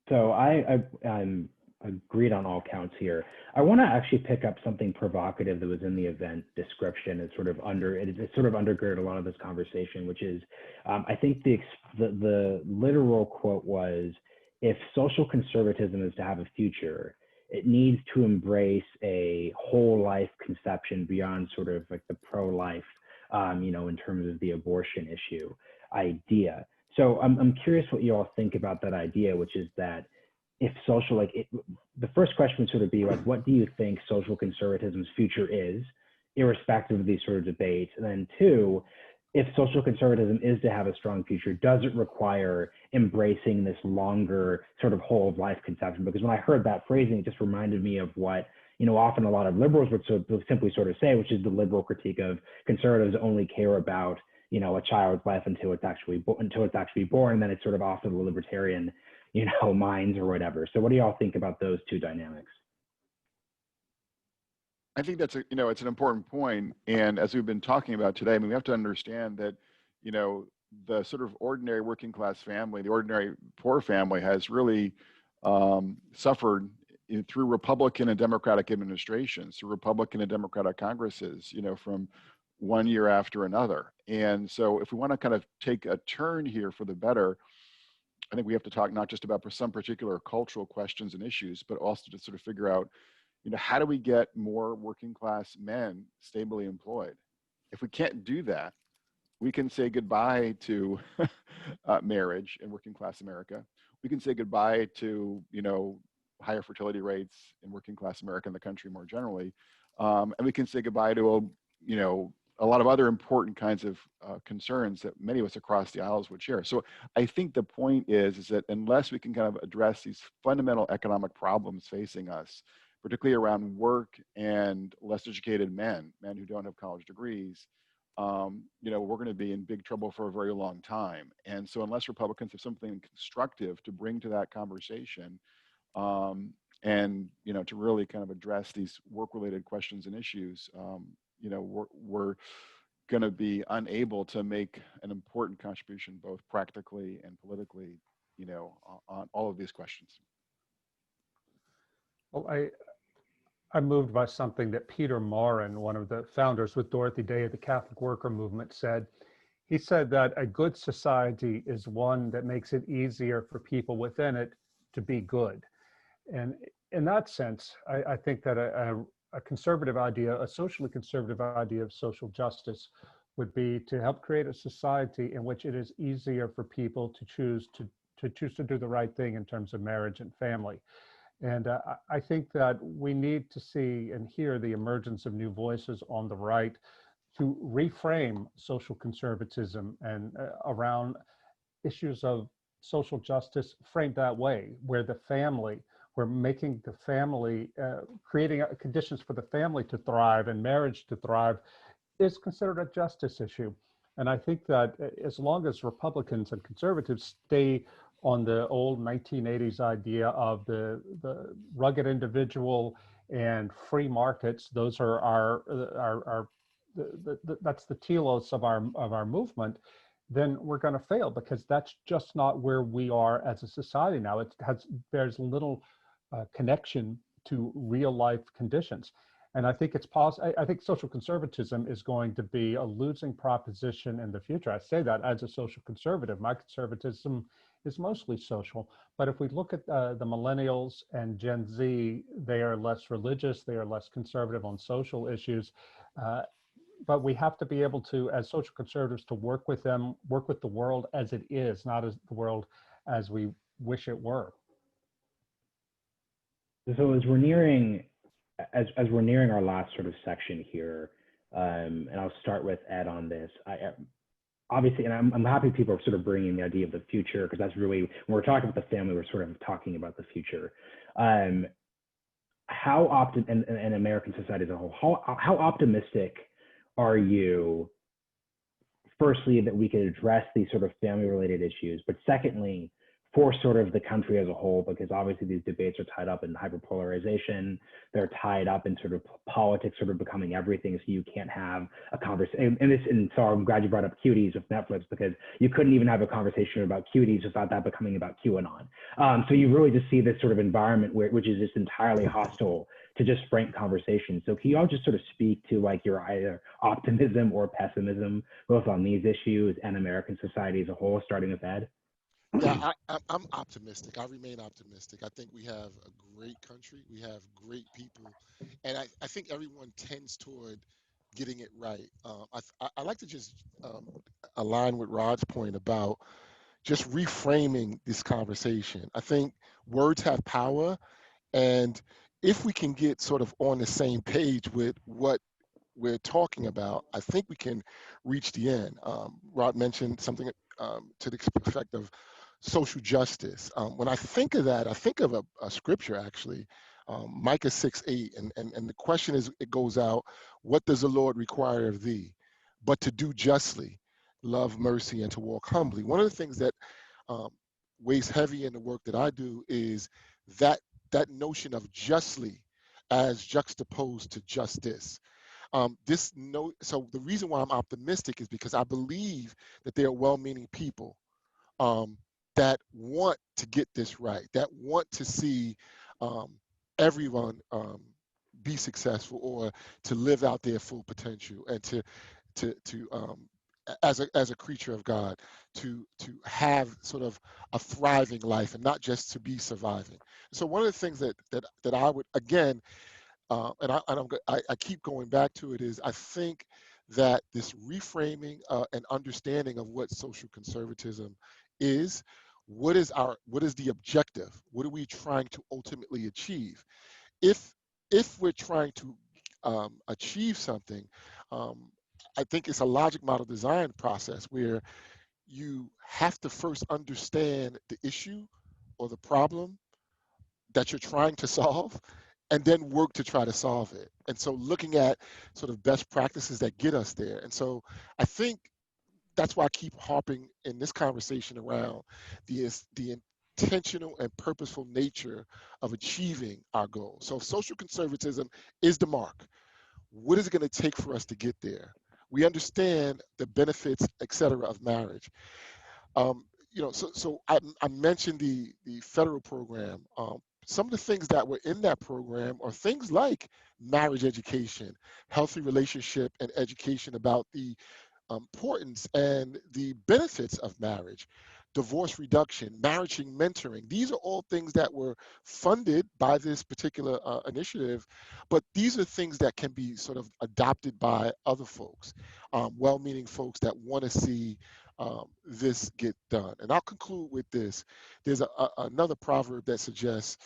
So I'm agreed on all counts here. I want to actually pick up something provocative that was in the event description. It's sort of undergird a lot of this conversation, which is, I think the literal quote was, if social conservatism is to have a future, it needs to embrace a whole life conception beyond sort of like the pro-life, in terms of the abortion issue idea. So I'm curious what you all think about that idea, which is that if the first question would sort of be like, what do you think social conservatism's future is, irrespective of these sort of debates? And then two, if social conservatism is to have a strong future, does it require embracing this longer sort of whole of life conception? Because when I heard that phrasing, it just reminded me of what, often a lot of liberals would simply sort of say, which is the liberal critique of conservatives only care about, a child's life until it's actually born, and then it's sort of off to the libertarian, minds or whatever. So what do y'all think about those two dynamics? I think that's it's an important point. And as we've been talking about today, I mean, we have to understand that, the sort of ordinary working class family, the ordinary poor family has really suffered through Republican and Democratic administrations, through Republican and Democratic Congresses, from one year after another. And so if we want to kind of take a turn here for the better, I think we have to talk not just about some particular cultural questions and issues, but also to sort of figure out, how do we get more working class men stably employed? If we can't do that, we can say goodbye to marriage in working class America. We can say goodbye to, higher fertility rates in working class America and the country more generally. And we can say goodbye to, a lot of other important kinds of concerns that many of us across the aisles would share. So I think the point is that unless we can kind of address these fundamental economic problems facing us, particularly around work and less educated men who don't have college degrees, we're going to be in big trouble for a very long time. And so unless Republicans have something constructive to bring to that conversation, and, to really kind of address these work-related questions and issues, we're going to be unable to make an important contribution, both practically and politically, on all of these questions. Well, I'm moved by something that Peter Morin, one of the founders with Dorothy Day of the Catholic Worker Movement, said. He said that a good society is one that makes it easier for people within it to be good. And in that sense, I think that a conservative idea, a socially conservative idea of social justice would be to help create a society in which it is easier for people to choose to do the right thing in terms of marriage and family. And I think that we need to see and hear the emergence of new voices on the right to reframe social conservatism and around issues of social justice framed that way, where the family, we're making the family, creating conditions for the family to thrive and marriage to thrive is considered a justice issue. And I think that as long as Republicans and conservatives stay on the old 1980s idea of the rugged individual and free markets, those are that's the telos of our movement, then we're going to fail, because that's just not where we are as a society now. There's little connection to real life conditions. And I think it's possible. I think social conservatism is going to be a losing proposition in the future. I say that as a social conservative. My conservatism is mostly social. But if we look at the millennials and Gen Z, they are less religious, they are less conservative on social issues. But we have to be able to, as social conservatives, to work with them, work with the world as it is, not as the world as we wish it were. So as we're nearing our last sort of section here, and I'll start with Ed on this. Obviously, and I'm happy people are sort of bringing the idea of the future, because that's really, when we're talking about the family, we're sort of talking about the future. How often, in American society as a whole, how optimistic are you, firstly, that we could address these sort of family-related issues, but secondly, for sort of the country as a whole, because obviously these debates are tied up in hyperpolarization, they're tied up in sort of politics sort of becoming everything, so you can't have a conversation. And so I'm glad you brought up cuties with Netflix, because you couldn't even have a conversation about cuties without that becoming about QAnon. So you really just see this sort of environment which is just entirely hostile to just frank conversation. So can you all just sort of speak to like your either optimism or pessimism, both on these issues and American society as a whole, starting with Ed? Yeah, I'm optimistic. I remain optimistic. I think we have a great country. We have great people. And I think everyone tends toward getting it right. I like to just align with Rod's point about just reframing this conversation. I think words have power. And if we can get sort of on the same page with what we're talking about, I think we can reach the end. Rod mentioned something to the effect of social justice. When I think of that, I think of a scripture actually, Micah 6:8, and the question is, it goes out, what does the Lord require of thee? But to do justly, love mercy, and to walk humbly. One of the things that weighs heavy in the work that I do is that notion of justly as juxtaposed to justice. So the reason why I'm optimistic is because I believe that there are well-meaning people that want to get this right, that want to see everyone be successful, or to live out their full potential, and to as a creature of God, to have sort of a thriving life, and not just to be surviving. So one of the things that I would, again, I keep going back to it, is I think that this reframing and understanding of what social conservatism is, what is the objective? What are we trying to ultimately achieve? If we're trying to achieve something, I think it's a logic model design process where you have to first understand the issue or the problem that you're trying to solve, and then work to try to solve it. And so looking at sort of best practices that get us there. And so I think that's why I keep harping in this conversation around the intentional and purposeful nature of achieving our goals. So if social conservatism is the mark, what is it going to take for us to get there? We understand the benefits, et cetera, of marriage. So I mentioned the federal program. Some of the things that were in that program are things like marriage education, healthy relationship and education about the importance and the benefits of marriage, divorce reduction, marriaging mentoring. These are all things that were funded by this particular initiative, but these are things that can be sort of adopted by other folks, well-meaning folks that want to see this get done. And I'll conclude with this. There's another proverb that suggests,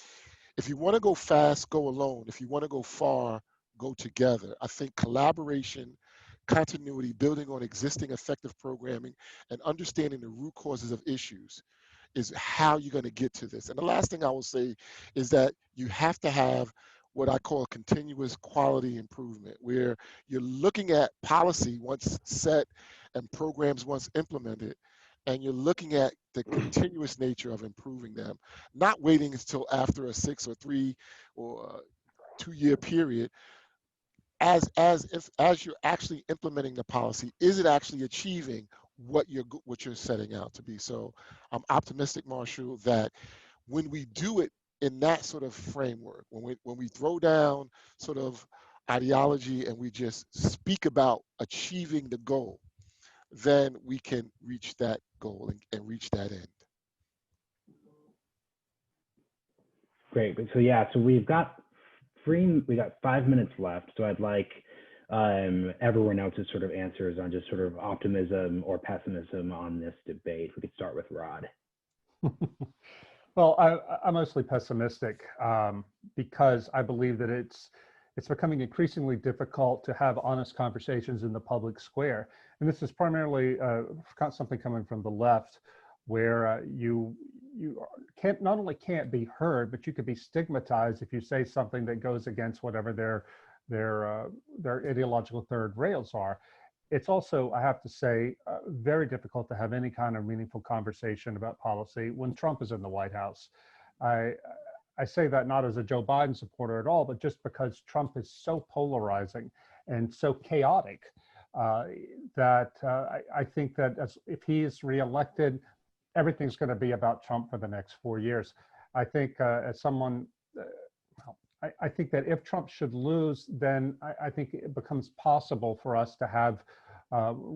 if you want to go fast, go alone. If you want to go far, go together. I think collaboration, continuity, building on existing effective programming, and understanding the root causes of issues is how you're going to get to this. And the last thing I will say is that you have to have what I call continuous quality improvement, where you're looking at policy once set and programs once implemented, and you're looking at the continuous nature of improving them, not waiting until after a 6 or 3 or 2-year period. As you're actually implementing the policy, is it actually achieving what you're setting out to be? So I'm optimistic, Marshall, that when we do it in that sort of framework, when we throw down sort of ideology and we just speak about achieving the goal, then we can reach that goal and reach that end. Great. So yeah, so we got 5 minutes left. So I'd like everyone else's sort of answers on just sort of optimism or pessimism on this debate. We could start with Rod. Well, I'm mostly pessimistic because I believe that it's becoming increasingly difficult to have honest conversations in the public square. And this is primarily something coming from the left, where you not only can't be heard, but you could be stigmatized if you say something that goes against whatever their ideological third rails are. It's also, I have to say, very difficult to have any kind of meaningful conversation about policy when Trump is in the White House. I say that not as a Joe Biden supporter at all, but just because Trump is so polarizing and so chaotic that I think that if he is reelected, everything's going to be about Trump for the next 4 years. I think as someone, I think that if Trump should lose, then I think it becomes possible for us to have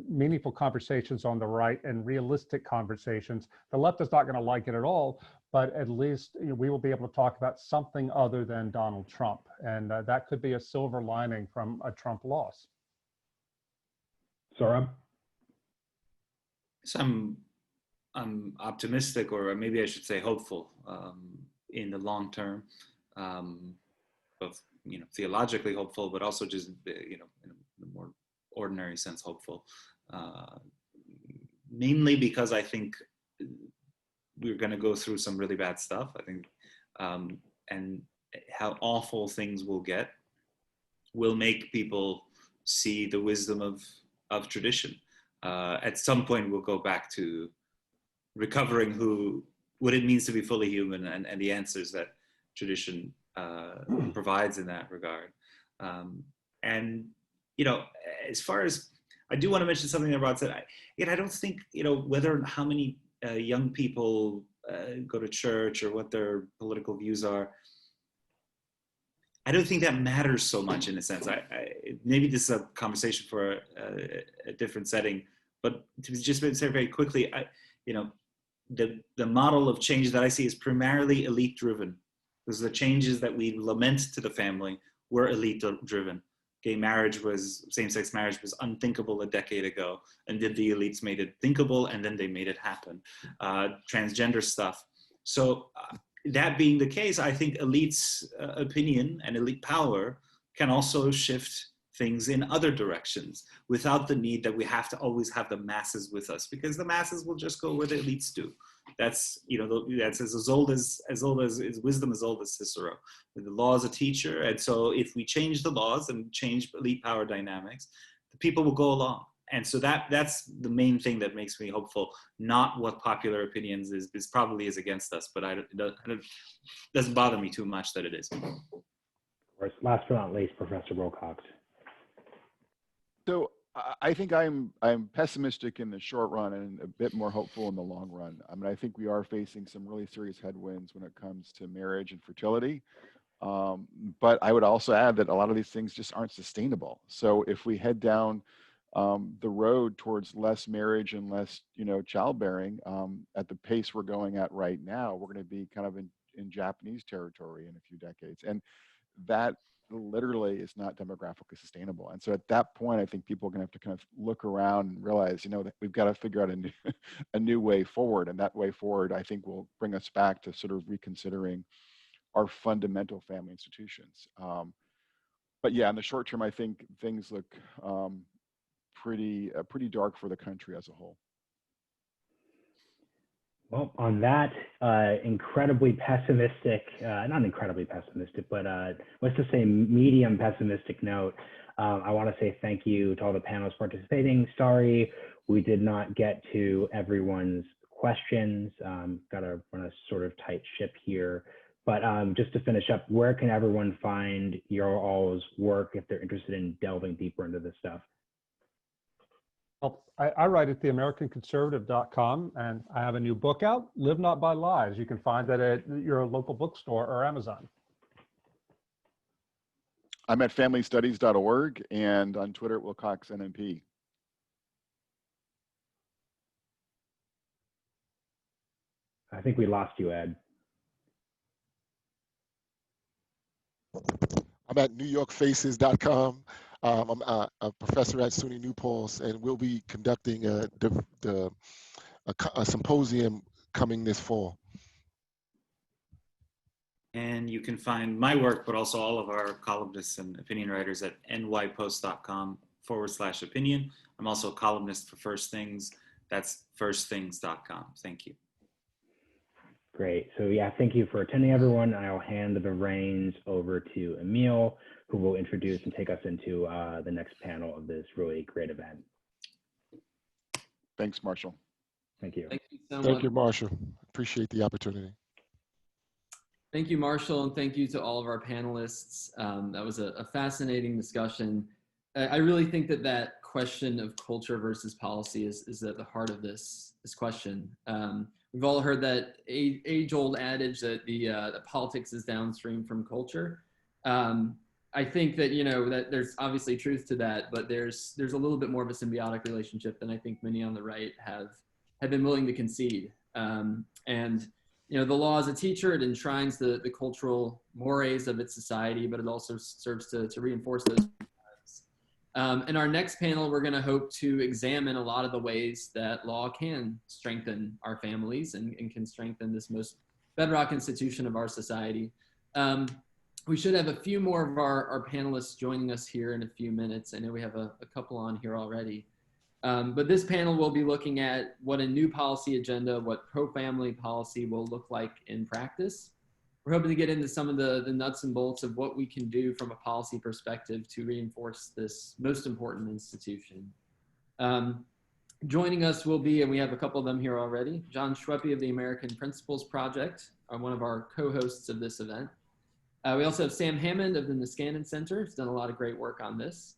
meaningful conversations on the right and realistic conversations. The left is not going to like it at all, but at least we will be able to talk about something other than Donald Trump. And that could be a silver lining from a Trump loss. Sohrab? So I'm optimistic, or maybe I should say hopeful, in the long term, both theologically hopeful, but also just in a more ordinary sense hopeful. Mainly because I think we're going to go through some really bad stuff. I think, and how awful things will get will make people see the wisdom of tradition. At some point, we'll go back to recovering what it means to be fully human and the answers that tradition provides in that regard. And, you know, as far as, I do want to mention something that Rod said. I don't think, you know, whether how many young people go to church or what their political views are, I don't think that matters so much in a sense. Maybe this is a conversation for a different setting, but to just say very quickly, you know, the model of change that I see is primarily elite driven. Because the changes that we lament to the family were elite driven. Gay marriage same-sex marriage was unthinkable a decade ago, and then the elites made it thinkable, and then they made it happen. Transgender stuff. So that being the case, I think elites' opinion and elite power can also shift things in other directions without the need that we have to always have the masses with us, because the masses will just go where the elites do. That's, you know, that's as old as wisdom, as old as Cicero. The law is a teacher, and so if we change the laws and change elite power dynamics, the people will go along. And so that's the main thing that makes me hopeful, not what popular opinions is probably is against us, but it doesn't bother me too much that it is. Of course, last but not least, Professor Wilcox. So I think I'm pessimistic in the short run and a bit more hopeful in the long run. I mean, I think we are facing some really serious headwinds when it comes to marriage and fertility. But I would also add that a lot of these things just aren't sustainable. So if we head down the road towards less marriage and less, you know, childbearing at the pace we're going at right now, we're going to be kind of in Japanese territory in a few decades. And that literally is not demographically sustainable. And so at that point, I think people are going to have to kind of look around and realize, you know, that we've got to figure out a new way forward. And that way forward, I think, will bring us back to sort of reconsidering our fundamental family institutions. But yeah, in the short term, I think things look pretty dark for the country as a whole. Well, on that incredibly pessimistic, not incredibly pessimistic, but let's just say medium pessimistic note, I want to say thank you to all the panelists participating. Sorry, we did not get to everyone's questions. Got to run a sort of tight ship here. But just to finish up, where can everyone find your all's work if they're interested in delving deeper into this stuff? Well, I write at theamericanconservative.com, and I have a new book out, Live Not by Lies. You can find that at your local bookstore or Amazon. I'm at familystudies.org and on Twitter at Wilcox NMP. I think we lost you, Ed. I'm at newyorkfaces.com. I'm a professor at SUNY New Paltz, and we'll be conducting a symposium coming this fall. And you can find my work, but also all of our columnists and opinion writers at nypost.com/opinion. I'm also a columnist for First Things. That's firstthings.com. Thank you. Great. So yeah, thank you for attending, everyone. I'll hand the reins over to Emile, who will introduce and take us into the next panel of this really great event. Thanks, Marshall. Thank you. Thank you so much. Thank you, Marshall. Appreciate the opportunity. Thank you, Marshall, and thank you to all of our panelists. That was a fascinating discussion. I really think that question of culture versus policy is at the heart of this question. We've all heard that age-old adage that that politics is downstream from culture. I think that, you know, that there's obviously truth to that, but there's a little bit more of a symbiotic relationship than I think many on the right have been willing to concede. And you know, the law as a teacher, it enshrines the cultural mores of its society, but it also serves to reinforce those. In our next panel, we're going to hope to examine a lot of the ways that law can strengthen our families and can strengthen this most bedrock institution of our society. We should have a few more of our panelists joining us here in a few minutes. I know we have a couple on here already. But this panel will be looking at what a new policy agenda, what pro-family policy will look like in practice. We're hoping to get into some of the nuts and bolts of what we can do from a policy perspective to reinforce this most important institution. Joining us will be, and we have a couple of them here already, John Schweppe of the American Principles Project, one of our co-hosts of this event. We also have Sam Hammond of the Niskanen Center, who's done a lot of great work on this.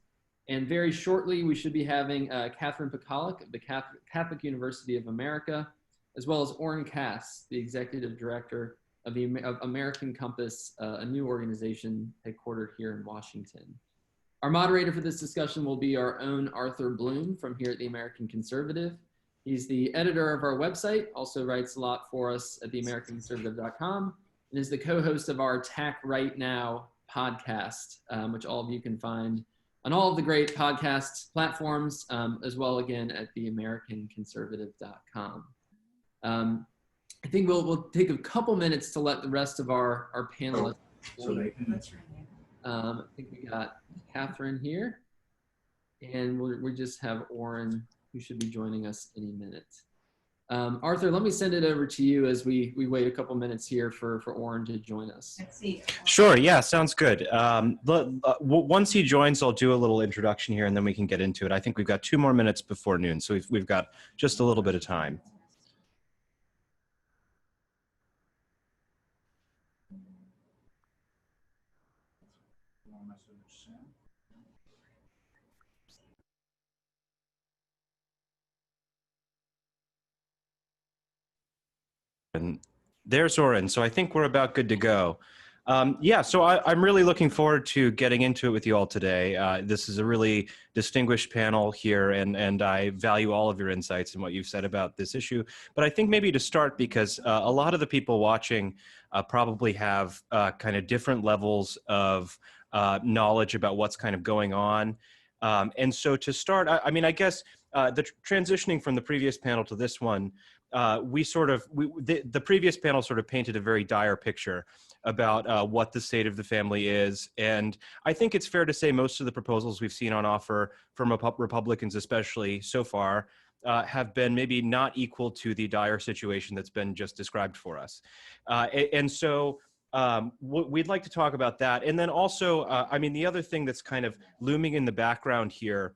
And very shortly, we should be having Catherine Pekalik of the Catholic University of America, as well as Oren Cass, the executive director of American Compass, a new organization headquartered here in Washington. Our moderator for this discussion will be our own Arthur Bloom from here at the American Conservative. He's the editor of our website, also writes a lot for us at theamericanconservative.com, and is the co-host of our TAC Right Now podcast, which all of you can find on all of the great podcast platforms, as well, again, at theamericanconservative.com. I think we'll take a couple minutes to let the rest of our panelists. I think we got Catherine here, and we just have Oren, who should be joining us any minute. Arthur, let me send it over to you as we wait a couple minutes here for Oren to join us. Sure, yeah, sounds good. Once he joins, I'll do a little introduction here and then we can get into it. I think we've got 2 more minutes before noon, so we've got just a little bit of time. And there's Oren, so I think we're about good to go. Yeah, so I'm really looking forward to getting into it with you all today. This is a really distinguished panel here, and I value all of your insights and what you've said about this issue. But I think maybe to start, because a lot of the people watching probably have kind of different levels of knowledge about what's kind of going on. And so to start, I mean, I guess the transitioning from the previous panel to this one, the previous panel sort of painted a very dire picture about what the state of the family is. And I think it's fair to say most of the proposals we've seen on offer from Republicans, especially so far, have been maybe not equal to the dire situation that's been just described for us. And so we'd like to talk about that. And then also, I mean, the other thing that's kind of looming in the background here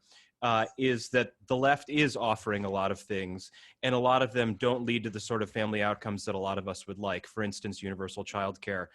is that the left is offering a lot of things, and a lot of them don't lead to the sort of family outcomes that a lot of us would like. For instance, universal childcare,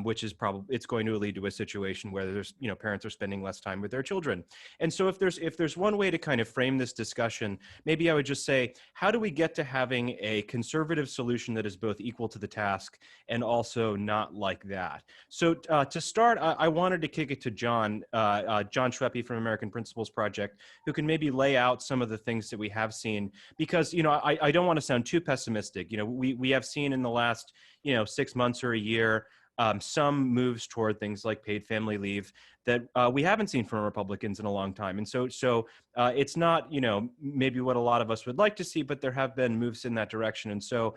which is it's going to lead to a situation where there's, parents are spending less time with their children. And so if there's one way to kind of frame this discussion, maybe I would just say, how do we get to having a conservative solution that is both equal to the task and also not like that? So to start, I wanted to kick it to John Schweppe from American Principles Project, who can maybe lay out some of the things that we have seen, because, I don't want to sound too pessimistic. We have seen in the last, 6 months or a year, some moves toward things like paid family leave that we haven't seen from Republicans in a long time. And so it's not, maybe what a lot of us would like to see, but there have been moves in that direction. And so,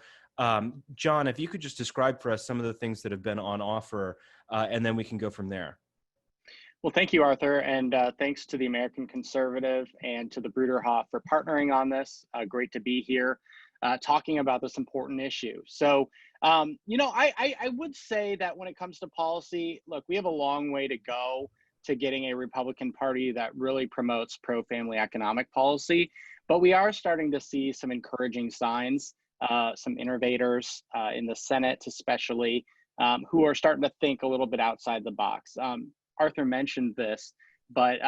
John, if you could just describe for us some of the things that have been on offer, and then we can go from there. Well, thank you, Arthur, and thanks to the American Conservative and to the Bruderhof for partnering on this. Great to be here talking about this important issue. So, I would say that when it comes to policy, look, we have a long way to go to getting a Republican Party that really promotes pro-family economic policy, but we are starting to see some encouraging signs, some innovators in the Senate especially, who are starting to think a little bit outside the box. Arthur mentioned this, but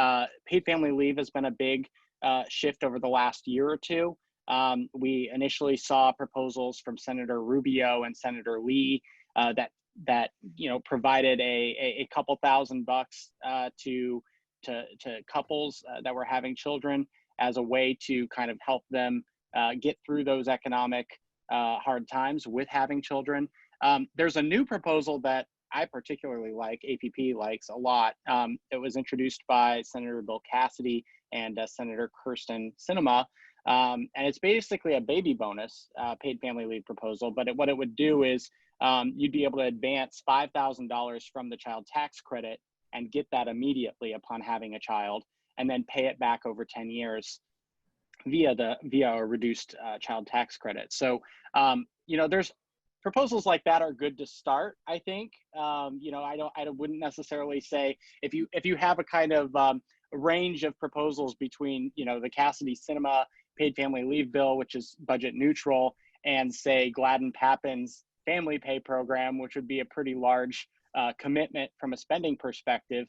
paid family leave has been a big shift over the last year or two. We initially saw proposals from Senator Rubio and Senator Lee that provided a couple $1,000 to couples that were having children as a way to kind of help them get through those economic hard times with having children. There's a new proposal that I particularly like, APP likes a lot. It was introduced by Senator Bill Cassidy and Senator Kirsten Sinema. And it's basically a baby bonus paid family leave proposal. But what it would do is you'd be able to advance $5,000 from the child tax credit and get that immediately upon having a child, and then pay it back over 10 years via a reduced child tax credit. So, there's proposals like that are good to start, I think. I wouldn't necessarily say if you have a kind of range of proposals between, the Cassidy-Sinema paid family leave bill, which is budget neutral, and say Gladden-Papin's family pay program, which would be a pretty large commitment from a spending perspective,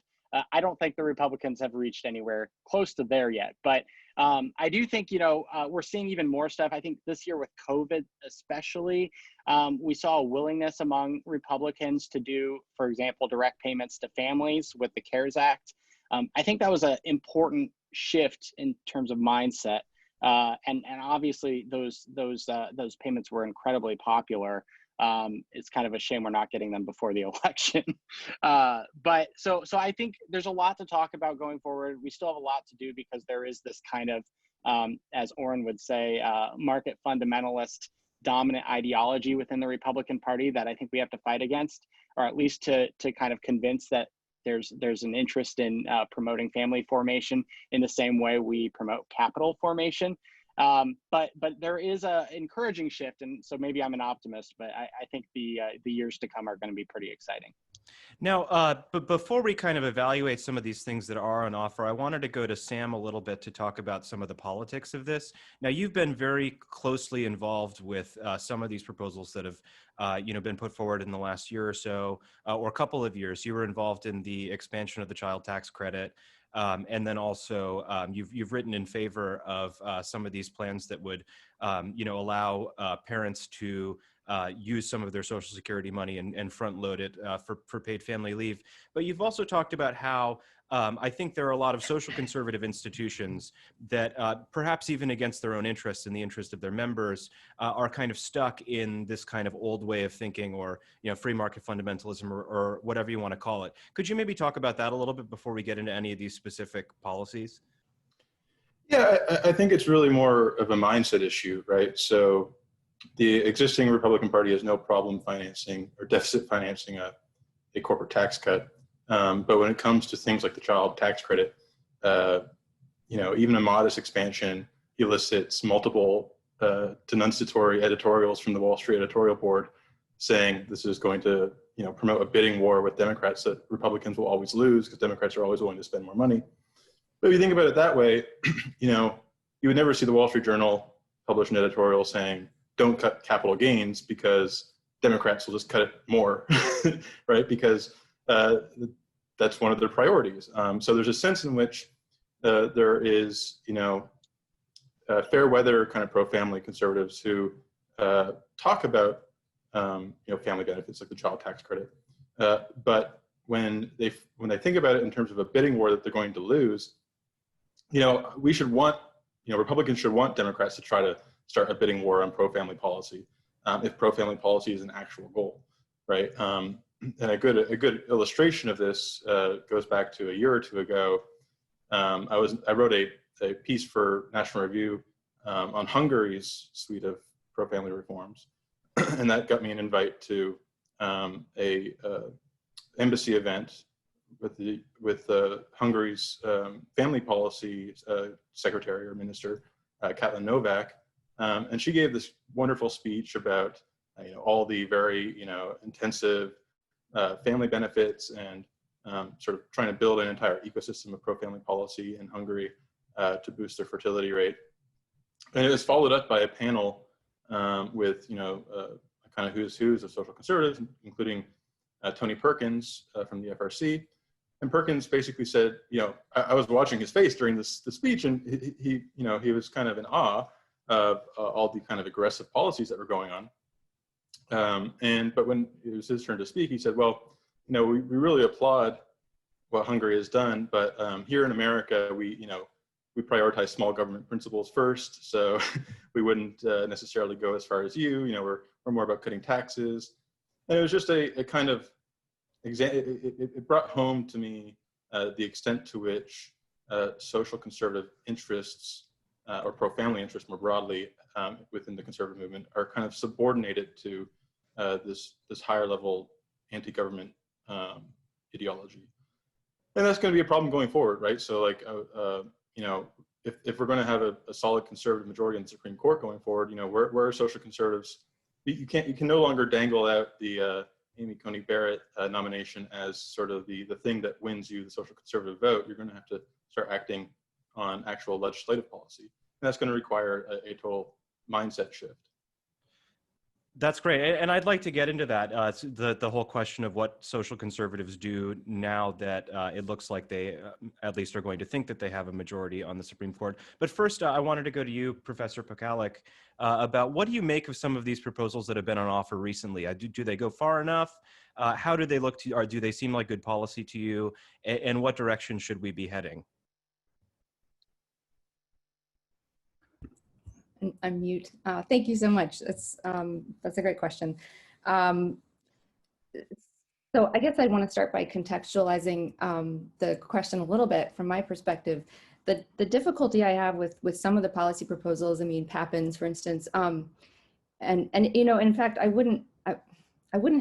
I don't think the Republicans have reached anywhere close to there yet. But I do think, we're seeing even more stuff. I think this year with COVID especially, we saw a willingness among Republicans to do, for example, direct payments to families with the CARES Act. I think that was an important shift in terms of mindset. And obviously those payments were incredibly popular. It's kind of a shame we're not getting them before the election. But so I think there's a lot to talk about going forward. We still have a lot to do because there is this kind of, as Oren would say, market fundamentalist dominant ideology within the Republican Party that I think we have to fight against, or at least to kind of convince that there's an interest in promoting family formation in the same way we promote capital formation. But there is a encouraging shift, and so maybe I'm an optimist, but I think the years to come are going to be pretty exciting. Now, but before we kind of evaluate some of these things that are on offer, I wanted to go to Sam a little bit to talk about some of the politics of this. Now, you've been very closely involved with some of these proposals that have, been put forward in the last year or so, or a couple of years. You were involved in the expansion of the child tax credit. And then also you've written in favor of some of these plans that would, allow parents to use some of their Social Security money and front load it for paid family leave. But you've also talked about how I think there are a lot of social conservative institutions that perhaps even against their own interests and the interest of their members are kind of stuck in this kind of old way of thinking, or free market fundamentalism, or whatever you want to call it. Could you maybe talk about that a little bit before we get into any of these specific policies? Yeah, I think it's really more of a mindset issue, right? So the existing Republican Party has no problem financing or deficit financing a corporate tax cut. But when it comes to things like the child tax credit, even a modest expansion elicits multiple denunciatory editorials from the Wall Street editorial board saying this is going to promote a bidding war with Democrats that Republicans will always lose because Democrats are always willing to spend more money. But if you think about it that way, you would never see the Wall Street Journal publish an editorial saying, don't cut capital gains because Democrats will just cut it more, right? Because that's one of their priorities. So there's a sense in which there is, fair weather kind of pro-family conservatives who talk about, family benefits like the child tax credit. But when they think about it in terms of a bidding war that they're going to lose, Republicans should want Democrats to try to start a bidding war on pro-family policy if pro-family policy is an actual goal, right? And a good illustration of this goes back to a year or two ago. I wrote a piece for National Review on Hungary's suite of pro-family reforms, and that got me an invite to a embassy event with Hungary's family policy secretary or minister, Katalin Novak, and she gave this wonderful speech about all the very intensive family benefits and sort of trying to build an entire ecosystem of pro-family policy in Hungary to boost their fertility rate. And it was followed up by a panel with a kind of who's of social conservatives, including Tony Perkins from the FRC. And Perkins basically said, I was watching his face during the speech, and he was kind of in awe of all the kind of aggressive policies that were going on. But when it was his turn to speak, he said, well, we really applaud what Hungary has done, but here in America, we prioritize small government principles first, so we wouldn't necessarily go as far as you. We're more about cutting taxes. And it was just a kind of it brought home to me the extent to which social conservative interests or pro-family interests more broadly within the conservative movement are kind of subordinated to this higher level anti-government ideology. And that's going to be a problem going forward, right? So like, if we're going to have a solid conservative majority in the Supreme Court going forward, where are social conservatives? You can no longer dangle out the Amy Coney Barrett nomination as sort of the thing that wins you the social conservative vote. You're going to have to start acting on actual legislative policy. And that's going to require a total mindset shift. That's great, and I'd like to get into that. The whole question of what social conservatives do now that it looks like they at least are going to think that they have a majority on the Supreme Court. But first, I wanted to go to you, Professor Pokalik, about what do you make of some of these proposals that have been on offer recently? Do they go far enough? How do they look to you, or do they seem like good policy to you? And what direction should we be heading? Unmute. Thank you so much. That's a great question. So I guess I want to start by contextualizing the question a little bit from my perspective. The difficulty I have with some of the policy proposals, I mean, Pappin's, for instance, and you know, in fact, I wouldn't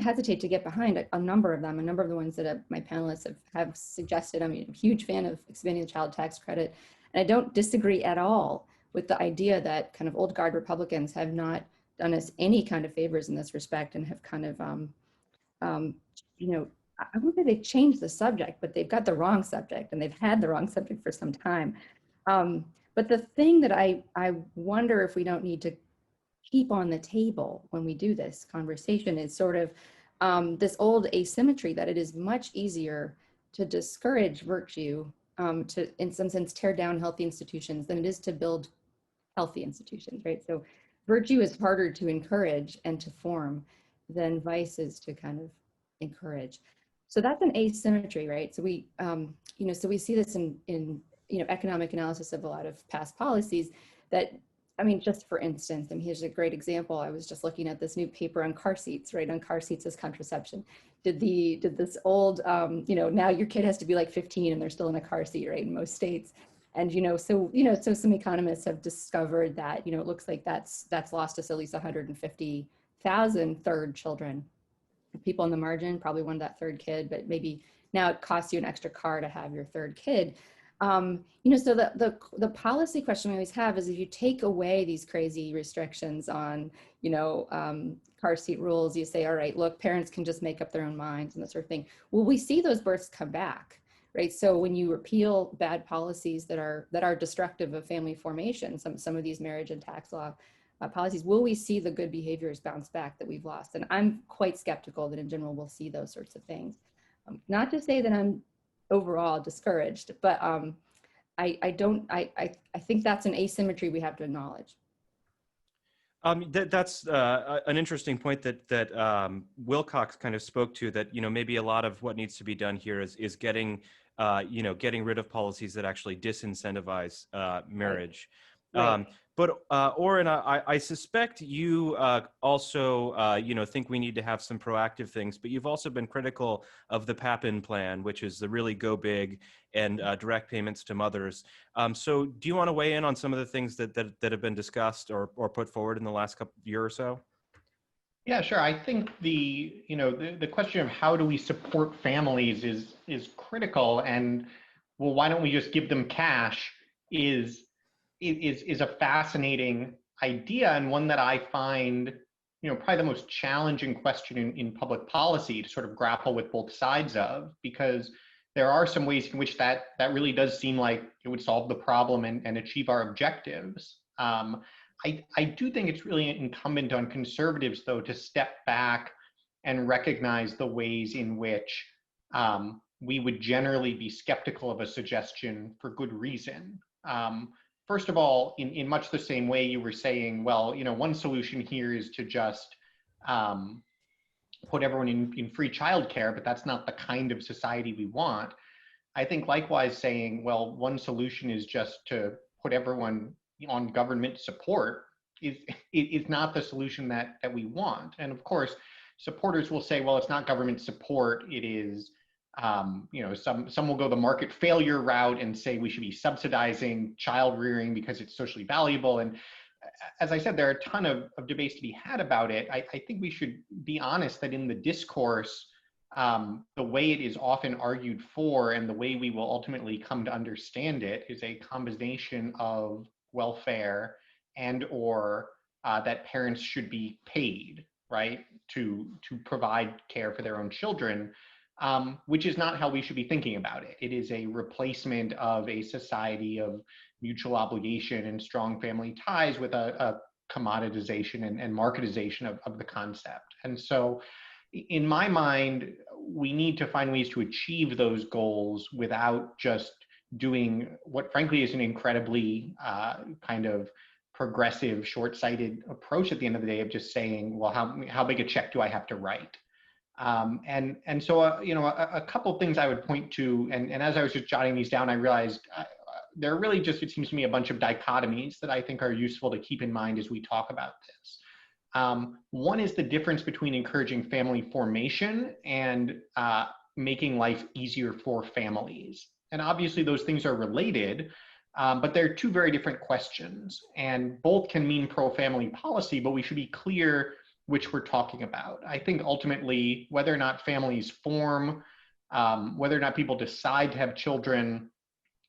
hesitate to get behind a number of them, a number of the ones that my panelists have suggested. I mean, I'm a huge fan of expanding the child tax credit, and I don't disagree at all with the idea that kind of old guard Republicans have not done us any kind of favors in this respect and have kind of, you know, I wouldn't say they've changed the subject, but they've got the wrong subject, and they've had the wrong subject for some time. But the thing that I wonder if we don't need to keep on the table when we do this conversation is sort of this old asymmetry that it is much easier to discourage virtue, to in some sense tear down healthy institutions than it is to build healthy institutions, right? So virtue is harder to encourage and to form than vice is to kind of encourage. So that's an asymmetry, right? So we, you know, so we see this in you know, economic analysis of a lot of past policies that, I mean, just for instance, I mean, here's a great example. I was just looking at this new paper on car seats, right? On car seats as contraception. Did this old, you know, now your kid has to be like 15 and they're still in a car seat, right? In most states. And, so some economists have discovered that, you know, it looks like that's lost us at least 150,000 third children. People on the margin probably wanted that third kid, but maybe now it costs you an extra car to have your third kid. You know, so the policy question we always have is if you take away these crazy restrictions on, you know, car seat rules, you say, all right, look, parents can just make up their own minds and that sort of thing. Will we see those births come back? Right. So when you repeal bad policies that are destructive of family formation, some of these marriage and tax law policies, will we see the good behaviors bounce back that we've lost? And I'm quite skeptical that in general we'll see those sorts of things. Not to say that I'm overall discouraged, but I think that's an asymmetry we have to acknowledge. That's an interesting point that Wilcox kind of spoke to, that, you know, maybe a lot of what needs to be done here is getting, you know, getting rid of policies that actually disincentivize marriage. Right. But Oren, I suspect you also, you know, think we need to have some proactive things, but you've also been critical of the Pappin plan, which is the really go big and direct payments to mothers. So do you want to weigh in on some of the things that have been discussed or put forward in the last year or so? Yeah, sure. I think the question of how do we support families is critical, and well, why don't we just give them cash is a fascinating idea, and one that I find, you know, probably the most challenging question in public policy to sort of grapple with both sides of, because there are some ways in which that really does seem like it would solve the problem and achieve our objectives. I do think it's really incumbent on conservatives, though, to step back and recognize the ways in which we would generally be skeptical of a suggestion for good reason. First of all, in much the same way you were saying, well, you know, one solution here is to just put everyone in free childcare, but that's not the kind of society we want. I think likewise saying, well, one solution is just to put everyone on government support is not the solution that we want. And of course, supporters will say, well, it's not government support, it is, you know, some will go the market failure route and say we should be subsidizing child rearing because it's socially valuable. And as I said, there are a ton of debates to be had about it. I think we should be honest that in the discourse, the way it is often argued for and the way we will ultimately come to understand it is a combination of welfare and or that parents should be paid, right, to provide care for their own children. Which is not how we should be thinking about it. It is a replacement of a society of mutual obligation and strong family ties with a commoditization and marketization of the concept. And so in my mind, we need to find ways to achieve those goals without just doing what frankly is an incredibly kind of progressive, short-sighted approach at the end of the day of just saying, well, how big a check do I have to write? And so, a couple things I would point to, and as I was just jotting these down, I realized there are really just, it seems to me, a bunch of dichotomies that I think are useful to keep in mind as we talk about this. One is the difference between encouraging family formation and making life easier for families. And obviously those things are related, but they're two very different questions. And both can mean pro-family policy, but we should be clear which we're talking about. I think ultimately, whether or not families form, whether or not people decide to have children,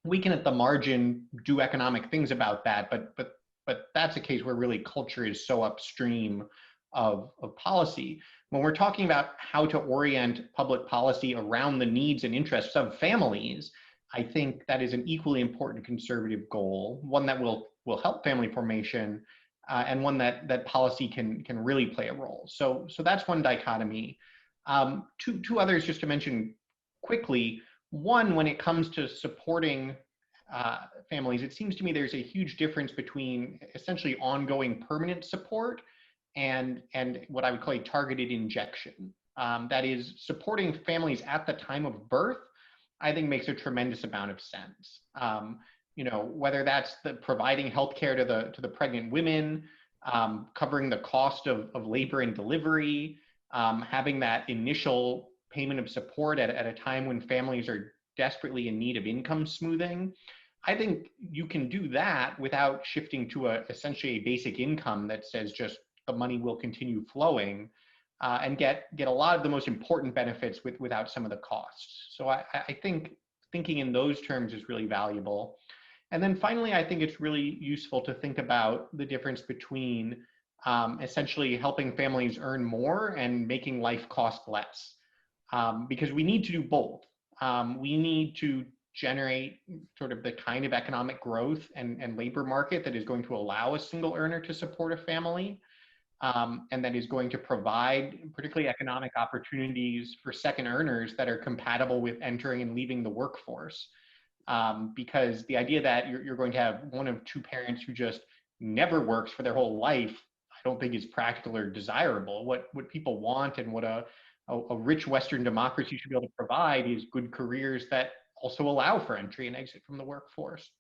we can at the margin do economic things about that, but that's a case where really culture is so upstream of policy. When we're talking about how to orient public policy around the needs and interests of families, I think that is an equally important conservative goal, one that will help family formation, and one that policy can really play a role. So that's one dichotomy. Two others just to mention quickly. One, when it comes to supporting families, it seems to me there's a huge difference between essentially ongoing permanent support and what I would call a targeted injection. That is, supporting families at the time of birth, I think makes a tremendous amount of sense. Whether that's providing healthcare to the pregnant women, covering the cost of labor and delivery, having that initial payment of support at a time when families are desperately in need of income smoothing. I think you can do that without shifting to essentially a basic income that says just the money will continue flowing, and get a lot of the most important benefits without some of the costs. So I think thinking in those terms is really valuable. And then finally, I think it's really useful to think about the difference between essentially helping families earn more and making life cost less, because we need to do both. We need to generate sort of the kind of economic growth and labor market that is going to allow a single earner to support a family, and that is going to provide particularly economic opportunities for second earners that are compatible with entering and leaving the workforce. Because the idea that you're going to have one of two parents who just never works for their whole life, I don't think is practical or desirable. What people want and what a rich Western democracy should be able to provide is good careers that also allow for entry and exit from the workforce.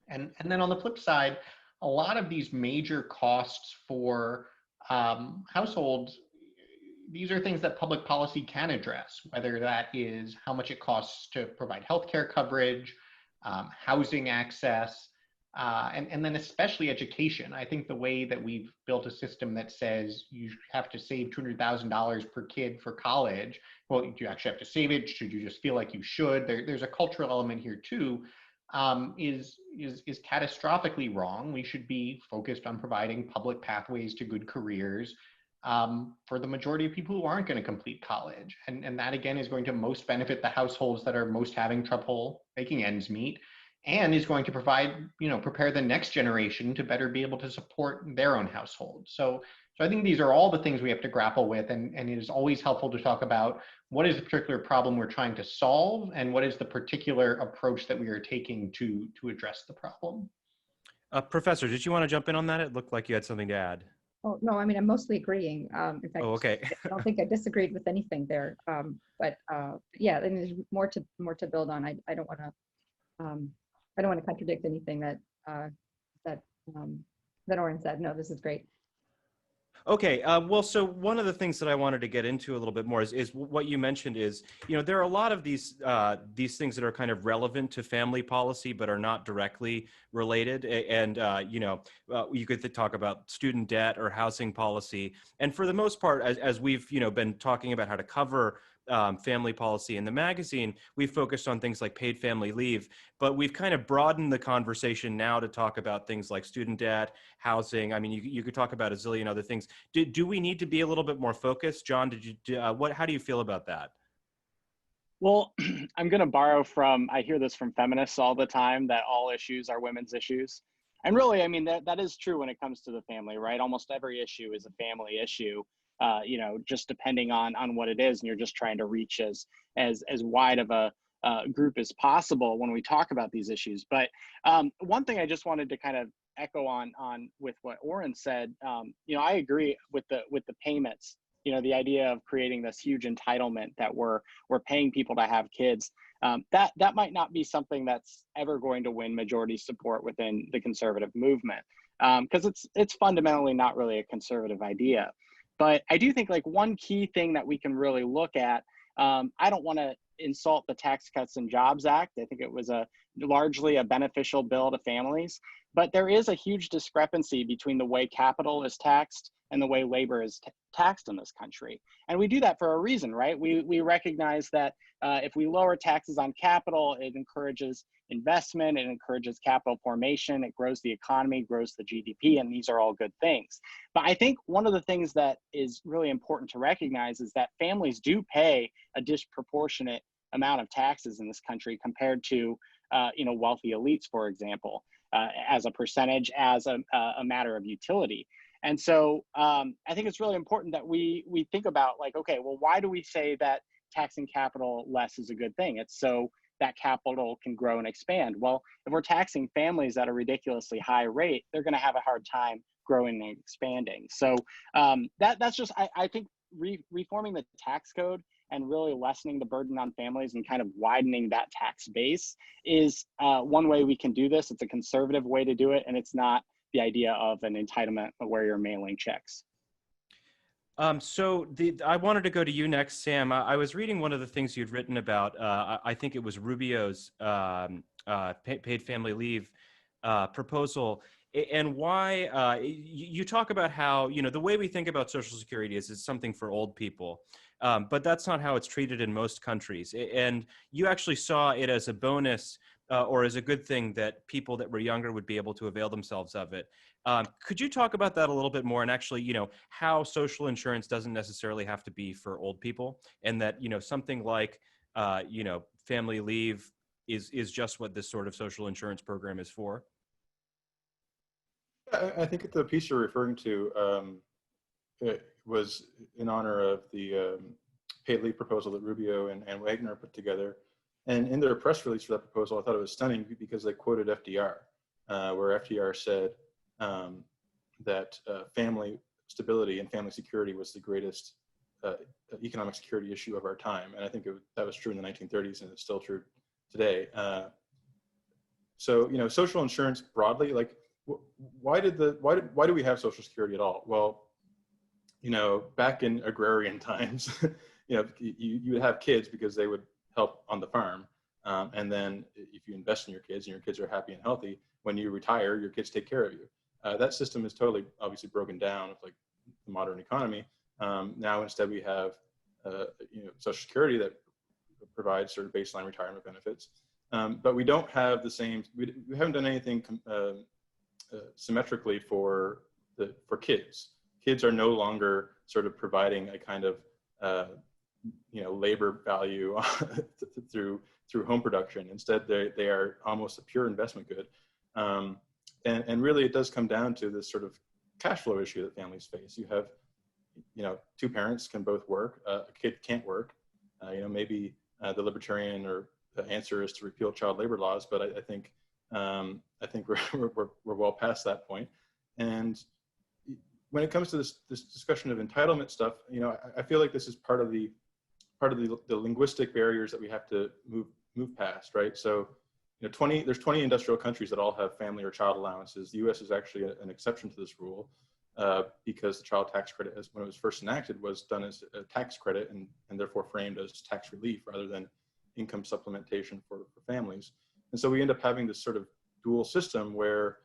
And then on the flip side, a lot of these major costs for households, these are things that public policy can address, whether that is how much it costs to provide healthcare coverage, housing access, and then especially education. I think the way that we've built a system that says you have to save $200,000 per kid for college, well, do you actually have to save it? Should you just feel like you should? There's a cultural element here too, is catastrophically wrong. We should be focused on providing public pathways to good careers for the majority of people who aren't going to complete college. And that again is going to most benefit the households that are most having trouble making ends meet, and is going to prepare the next generation to better be able to support their own household. So I think these are all the things we have to grapple with, and it is always helpful to talk about what is the particular problem we're trying to solve and what is the particular approach that we are taking to address the problem. Professor, did you want to jump in on that? It looked like you had something to add. Oh, no, I mean, I'm mostly agreeing. In fact, Oh, okay. I don't think I disagreed with anything there. But yeah, and there's more to build on. I don't want to contradict anything that Oren said. No, this is great. Okay, well, so one of the things that I wanted to get into a little bit more is what you mentioned is, there are a lot of these things that are kind of relevant to family policy, but are not directly related. And, you could talk about student debt or housing policy. And for the most part, as we've, been talking about how to cover family policy in the magazine, we've focused on things like paid family leave, but we've kind of broadened the conversation now to talk about things like student debt, housing. I mean, you could talk about a zillion other things. Do we need to be a little bit more focused? John, how do you feel about that? Well, I'm going to borrow from, I hear this from feminists all the time, that all issues are women's issues. And really, I mean, that is true when it comes to the family, right? Almost every issue is a family issue, you know, just depending on what it is, and you're just trying to reach as wide of a group as possible when we talk about these issues. But one thing I just wanted to kind of echo on with what Oren said, you know, I agree with the payments. You know, the idea of creating this huge entitlement that we're paying people to have kids, that might not be something that's ever going to win majority support within the conservative movement, because it's fundamentally not really a conservative idea. But I do think like one key thing that we can really look at, I don't want to insult the Tax Cuts and Jobs Act. I think it was largely a beneficial bill to families, but there is a huge discrepancy between the way capital is taxed and the way labor is taxed in this country. And we do that for a reason, right? We recognize that if we lower taxes on capital, it encourages investment, it encourages capital formation, it grows the economy, grows the GDP, and these are all good things. But I think one of the things that is really important to recognize is that families do pay a disproportionate amount of taxes in this country compared to you know, wealthy elites, for example, as a percentage, as a matter of utility. And so I think it's really important that we think about like, okay, well, why do we say that taxing capital less is a good thing? It's so that capital can grow and expand. Well, if we're taxing families at a ridiculously high rate, they're going to have a hard time growing and expanding. So that's just, I think reforming the tax code and really lessening the burden on families and kind of widening that tax base is one way we can do this. It's a conservative way to do it, and it's not the idea of an entitlement where you're mailing checks. So I wanted to go to you next, Sam. I was reading one of the things you'd written about, I think it was Rubio's paid family leave proposal, and why you talk about how, you know, the way we think about Social Security is it's something for old people, but that's not how it's treated in most countries. And you actually saw it as a bonus or as a good thing that people that were younger would be able to avail themselves of it. Could you talk about that a little bit more, and actually, you know, how social insurance doesn't necessarily have to be for old people, and that, you know, something like, you know, family leave is just what this sort of social insurance program is for? I think the piece you're referring to it was in honor of the paid leave proposal that Rubio and Wagner put together. And in their press release for that proposal, I thought it was stunning because they quoted FDR, where FDR said that family stability and family security was the greatest economic security issue of our time. And I think that was true in the 1930s, and it's still true today. So, you know, social insurance broadly, like, why do we have Social Security at all? Well, you know, back in agrarian times, you know, you would have kids because they would help on the farm. And then if you invest in your kids and your kids are happy and healthy, when you retire, your kids take care of you. That system is totally obviously broken down with like the modern economy. Now instead we have you know, Social Security that provides sort of baseline retirement benefits. But we don't have the same, we haven't done anything symmetrically for kids. Kids are no longer sort of providing a kind of you know, labor value through home production. Instead, they are almost a pure investment good. And really, it does come down to this sort of cash flow issue that families face. You have, you know, two parents can both work. A kid can't work. You know, maybe the libertarian or the answer is to repeal child labor laws, but I think we're well past that point. And when it comes to this discussion of entitlement stuff, you know, I feel like this is part of the linguistic barriers that we have to move past, right? So, you know, there's 20 industrial countries that all have family or child allowances. The U.S. is actually an exception to this rule because the child tax credit, when it was first enacted, was done as a tax credit and therefore framed as tax relief rather than income supplementation for families. And so we end up having this sort of dual system where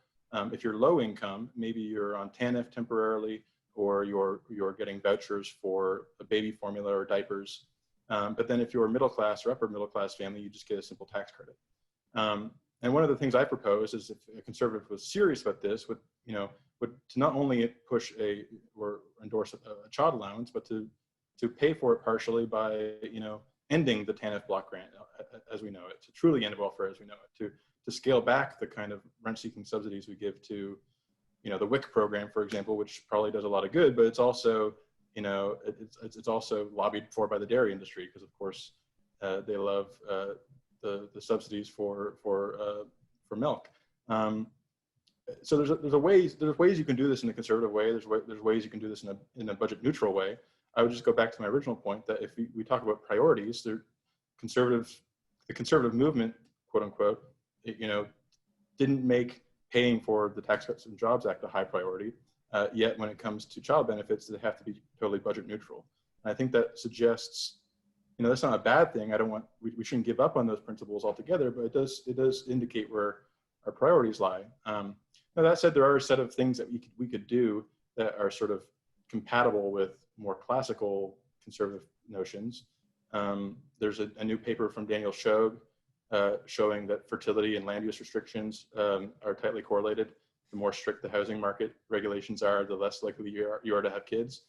if you're low income, maybe you're on TANF temporarily, or you're getting vouchers for a baby formula or diapers. But then if you're a middle class or upper middle class family, you just get a simple tax credit. And one of the things I propose is if a conservative was serious about this, would to not only push or endorse a child allowance, but to pay for it partially by, you know, ending the TANF block grant as we know it, to truly end welfare as we know it, scale back the kind of rent-seeking subsidies we give to, the WIC program, for example, which probably does a lot of good, but it's also, it's also lobbied for by the dairy industry because, of course, they love the subsidies for milk. So there's ways you can do this in a conservative way. There's ways you can do this in a budget neutral way. I would just go back to my original point that if we talk about priorities, the conservative movement, quote unquote, didn't make paying for the Tax Cuts and Jobs Act a high priority. Yet when it comes to child benefits, they have to be totally budget neutral. And I think that suggests, that's not a bad thing. We shouldn't give up on those principles altogether, but it does indicate where our priorities lie. Now that said, there are a set of things that we could do that are sort of compatible with more classical conservative notions. There's a new paper from Daniel Shog showing that fertility and land use restrictions are tightly correlated. The more strict the housing market regulations are, the less likely you are to have kids.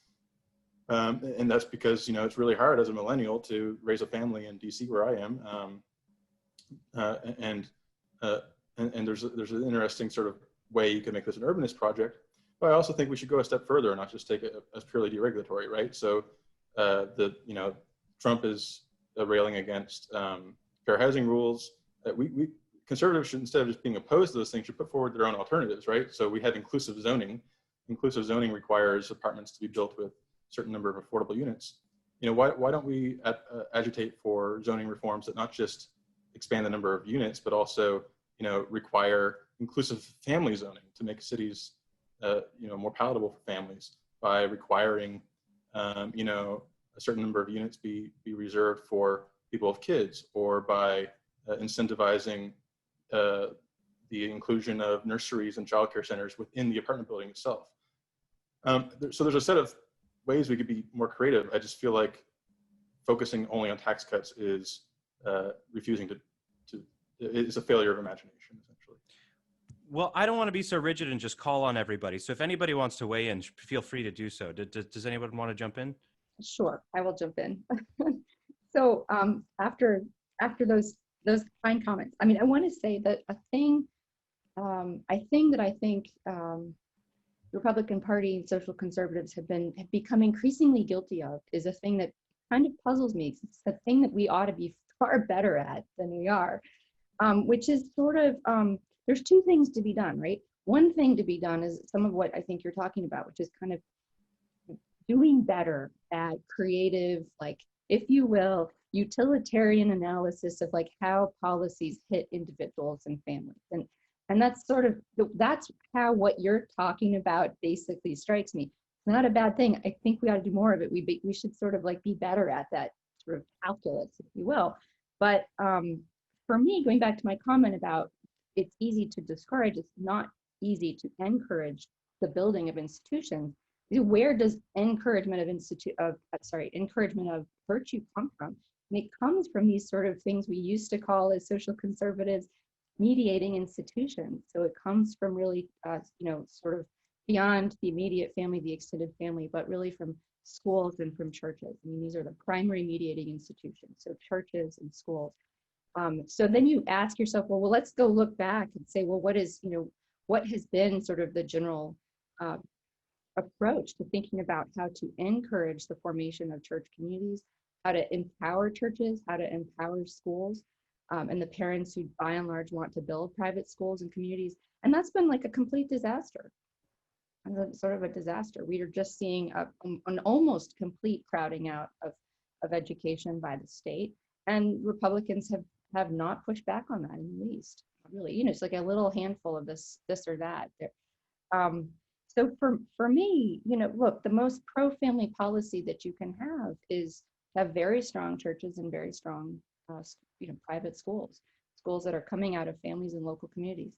And that's because, it's really hard as a millennial to raise a family in DC where I am. And there's an interesting sort of way you can make this an urbanist project. But I also think we should go a step further and not just take it as purely deregulatory, right? So Trump is railing against fair housing rules. We conservatives should, instead of just being opposed to those things, should put forward their own alternatives, right? So we have inclusive zoning. Inclusive zoning requires apartments to be built with a certain number of affordable units. Why don't we agitate for zoning reforms that not just expand the number of units, but also, require inclusive family zoning to make cities, more palatable for families by requiring, a certain number of units be reserved for people with kids, or by incentivizing the inclusion of nurseries and childcare centers within the apartment building itself. So there's a set of ways we could be more creative. I just feel like focusing only on tax cuts is refusing is a failure of imagination, essentially. Well, I don't want to be so rigid and just call on everybody. So if anybody wants to weigh in, feel free to do so. Does anyone want to jump in? Sure, I will jump in. So after those kind comments, I want to say that a thing that I think the Republican Party and social conservatives have become increasingly guilty of is a thing that kind of puzzles me. It's a thing that we ought to be far better at than we are, which is sort of, there's two things to be done, right? One thing to be done is some of what I think you're talking about, which is kind of doing better at creative, like, if you will, utilitarian analysis of like how policies hit individuals and families. And that's sort of, that's how what you're talking about basically strikes me. It's not a bad thing. I think we ought to do more of it. We should sort of like be better at that sort of calculus, if you will. But for me, going back to my comment about it's easy to discourage, it's not easy to encourage the building of institutions. Where does encouragement of virtue come from? And it comes from these sort of things we used to call as social conservatives mediating institutions. So it comes from really, sort of beyond the immediate family, the extended family, but really from schools and from churches. These are the primary mediating institutions, so churches and schools. So then you ask yourself, well, let's go look back and say, well, what has been sort of the general approach to thinking about how to encourage the formation of church communities, how to empower churches, how to empower schools, and the parents who by and large want to build private schools and communities. And that's been like a complete disaster, sort of a disaster. We are just seeing an almost complete crowding out of education by the state, and Republicans have not pushed back on that in the least. Really, it's like a little handful of this or that. So for me, look, the most pro-family policy that you can have is have very strong churches and very strong, private schools that are coming out of families and local communities.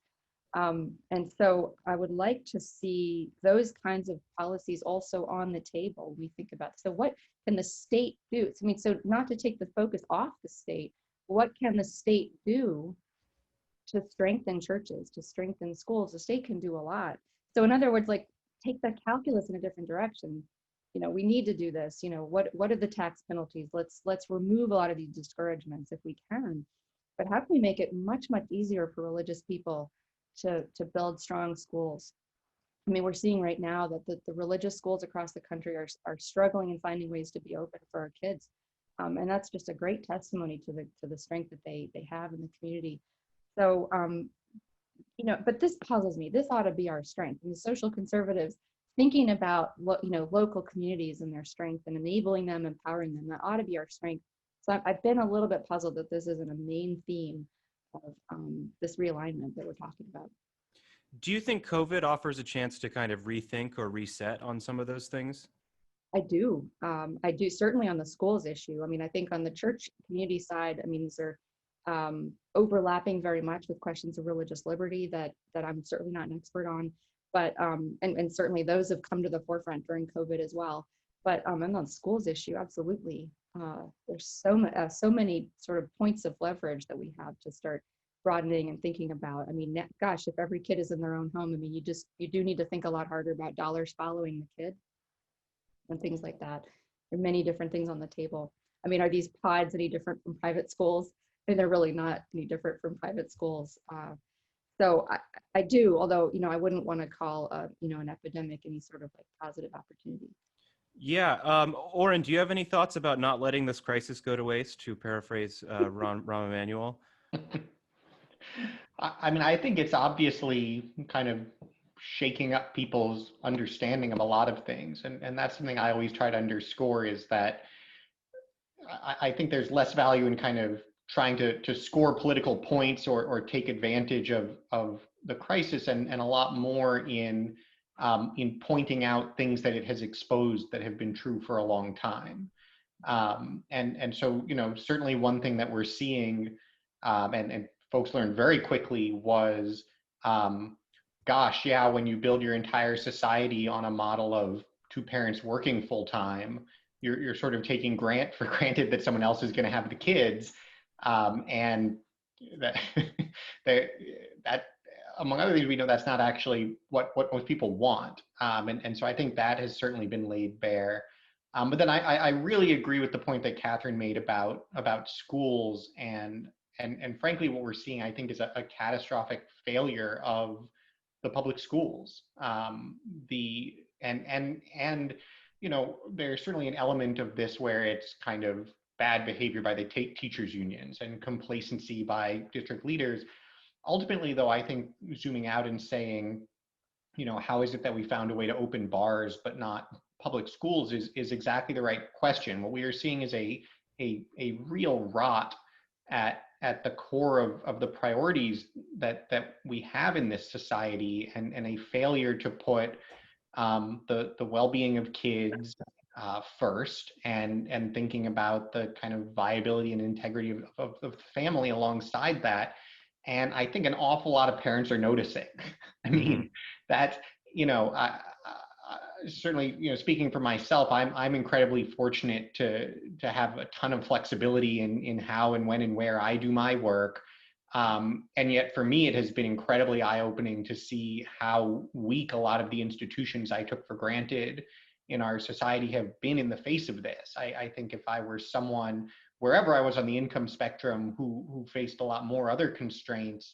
And so I would like to see those kinds of policies also on the table when we think about, so what can the state do? So not to take the focus off the state, what can the state do to strengthen churches, to strengthen schools? The state can do a lot. So in other words, like, take the calculus in a different direction. We need to do this. What are the tax penalties? Let's remove a lot of these discouragements if we can. but how can we make it much, much easier for religious people to build strong schools? I mean, we're seeing right now that the religious schools across the country are struggling and finding ways to be open for our kids. And that's just a great testimony to the strength that they have in the community. So, but this puzzles me. This ought to be our strength. And the social conservatives thinking about local communities and their strength and enabling them, empowering them, that ought to be our strength. So I've been a little bit puzzled that this isn't a main theme of this realignment that we're talking about. Do you think COVID offers a chance to kind of rethink or reset on some of those things? I do. I do, certainly on the schools issue. I mean, I think on the church community side, I mean, these are overlapping very much with questions of religious liberty that I'm certainly not an expert on, but and certainly those have come to the forefront during COVID as well. But and on the schools issue, absolutely. There's so many sort of points of leverage that we have to start broadening and thinking about. I mean, gosh, if every kid is in their own home, I mean, you do need to think a lot harder about dollars following the kid and things like that. There are many different things on the table. I mean, are these pods any different from private schools? I mean, they're really not any different from private schools. So I do, although, I wouldn't want to call, an epidemic any sort of like positive opportunity. Yeah. Oren, do you have any thoughts about not letting this crisis go to waste, to paraphrase Rahm Emanuel? I mean, I think it's obviously kind of shaking up people's understanding of a lot of things. And that's something I always try to underscore, is that I think there's less value in kind of trying to score political points or take advantage of the crisis, and a lot more in pointing out things that it has exposed that have been true for a long time. And so, certainly one thing that we're seeing, and folks learned very quickly, was, gosh, yeah, when you build your entire society on a model of two parents working full time, you're sort of taking for granted that someone else is going to have the kids, and that that among other things, we know that's not actually what most people want, and so I think that has certainly been laid bare. But then I really agree with the point that Catherine made about schools, and frankly, what we're seeing, I think, is a catastrophic failure of the public schools. There's certainly an element of this where it's kind of bad behavior by the teachers unions and complacency by district leaders. Ultimately, though, I think zooming out and saying, how is it that we found a way to open bars but not public schools is exactly the right question. What we are seeing is a real rot at the core of the priorities that we have in this society, and a failure to put the well-being of kids first, and thinking about the kind of viability and integrity of the family alongside that. And I think an awful lot of parents are noticing. I mean, that's, certainly, speaking for myself, I'm incredibly fortunate to have a ton of flexibility in how and when and where I do my work. And yet for me, it has been incredibly eye-opening to see how weak a lot of the institutions I took for granted in our society have been in the face of this. I think if I were someone, wherever I was on the income spectrum, who faced a lot more other constraints,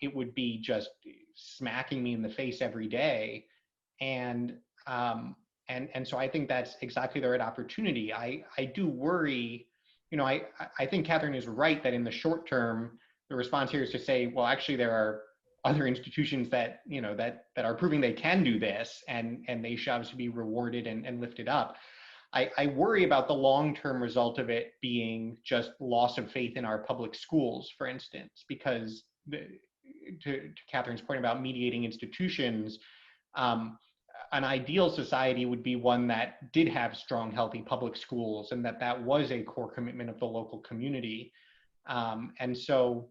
it would be just smacking me in the face every day. And so I think that's exactly the right opportunity. I do worry, I think Catherine is right that in the short term, the response here is to say, well, actually there are other institutions that, that are proving they can do this, and they should obviously be rewarded and lifted up. I worry about the long-term result of it being just loss of faith in our public schools, for instance, because to Catherine's point about mediating institutions, an ideal society would be one that did have strong, healthy public schools, and that was a core commitment of the local community. And so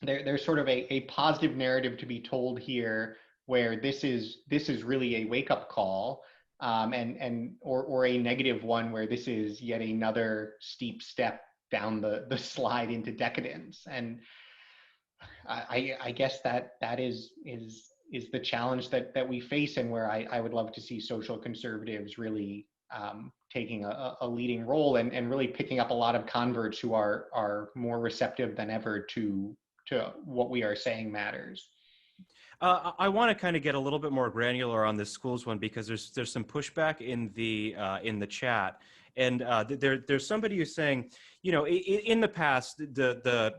there's sort of a positive narrative to be told here, where this is really a wake-up call, or a negative one where this is yet another steep step down the slide into decadence. And I guess that is the challenge that we face, and where I would love to see social conservatives really taking a leading role and really picking up a lot of converts who are more receptive than ever to what we are saying matters. I want to kind of get a little bit more granular on this schools one, because there's some pushback in the chat, and there's somebody who's saying, you know, in the past the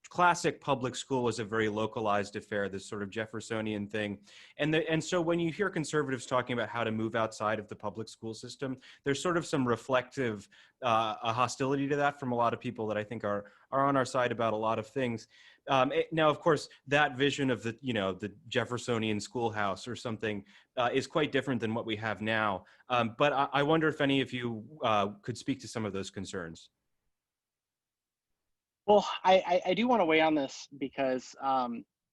classic public school was a very localized affair, this sort of Jeffersonian thing. And so when you hear conservatives talking about how to move outside of the public school system, there's sort of some reflective a hostility to that from a lot of people that I think are on our side about a lot of things. Now, of course, that vision of the Jeffersonian schoolhouse or something is quite different than what we have now. But I wonder if any of you could speak to some of those concerns. Well, I do want to weigh on this because,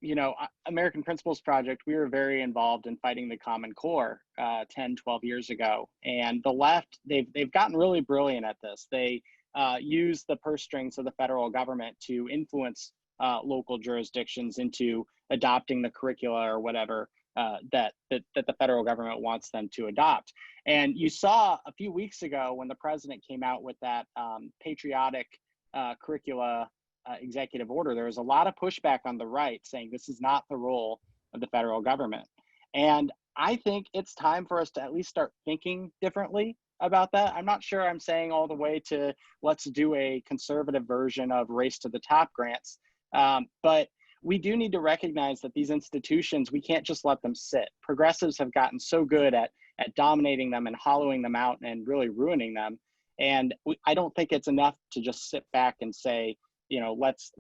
you know, American Principles Project, we were very involved in fighting the Common Core 10, 12 years ago. And the left, they've gotten really brilliant at this. They use the purse strings of the federal government to influence local jurisdictions into adopting the curricula or whatever that the federal government wants them to adopt. And you saw a few weeks ago when the president came out with that patriotic curricula executive order, there was a lot of pushback on the right saying this is not the role of the federal government. And I think it's time for us to at least start thinking differently about that. I'm not sure I'm saying all the way to let's do a conservative version of race to the top grants. But we do need to recognize that these institutions, we can't just let them sit. Progressives have gotten so good at dominating them and hollowing them out and really ruining them. And I don't think it's enough to just sit back and say, you know, let's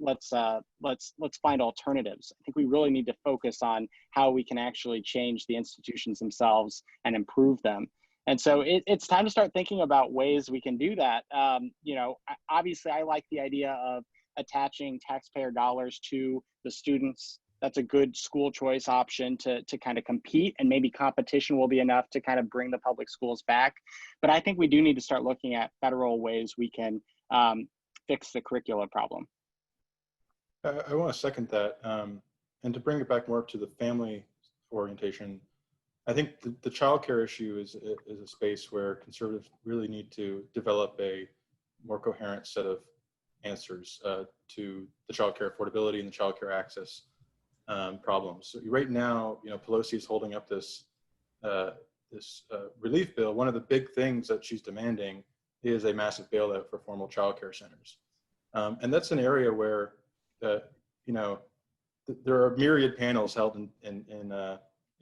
find alternatives. I think we really need to focus on how we can actually change the institutions themselves and improve them. And so it's time to start thinking about ways we can do that. You know, obviously I like the idea of attaching taxpayer dollars to the students. That's a good school choice option to kind of compete, and maybe competition will be enough to kind of bring the public schools back. But I think we do need to start looking at federal ways we can fix the curricula problem. I want to second that. And to bring it back more to the family orientation, I think the childcare issue is a space where conservatives really need to develop a more coherent set of answers to the childcare affordability and the childcare access problems. So right now, you know, Pelosi is holding up this relief bill. One of the big things that she's demanding is a massive bailout for formal childcare centers, and that's an area where, you know, there are myriad panels held in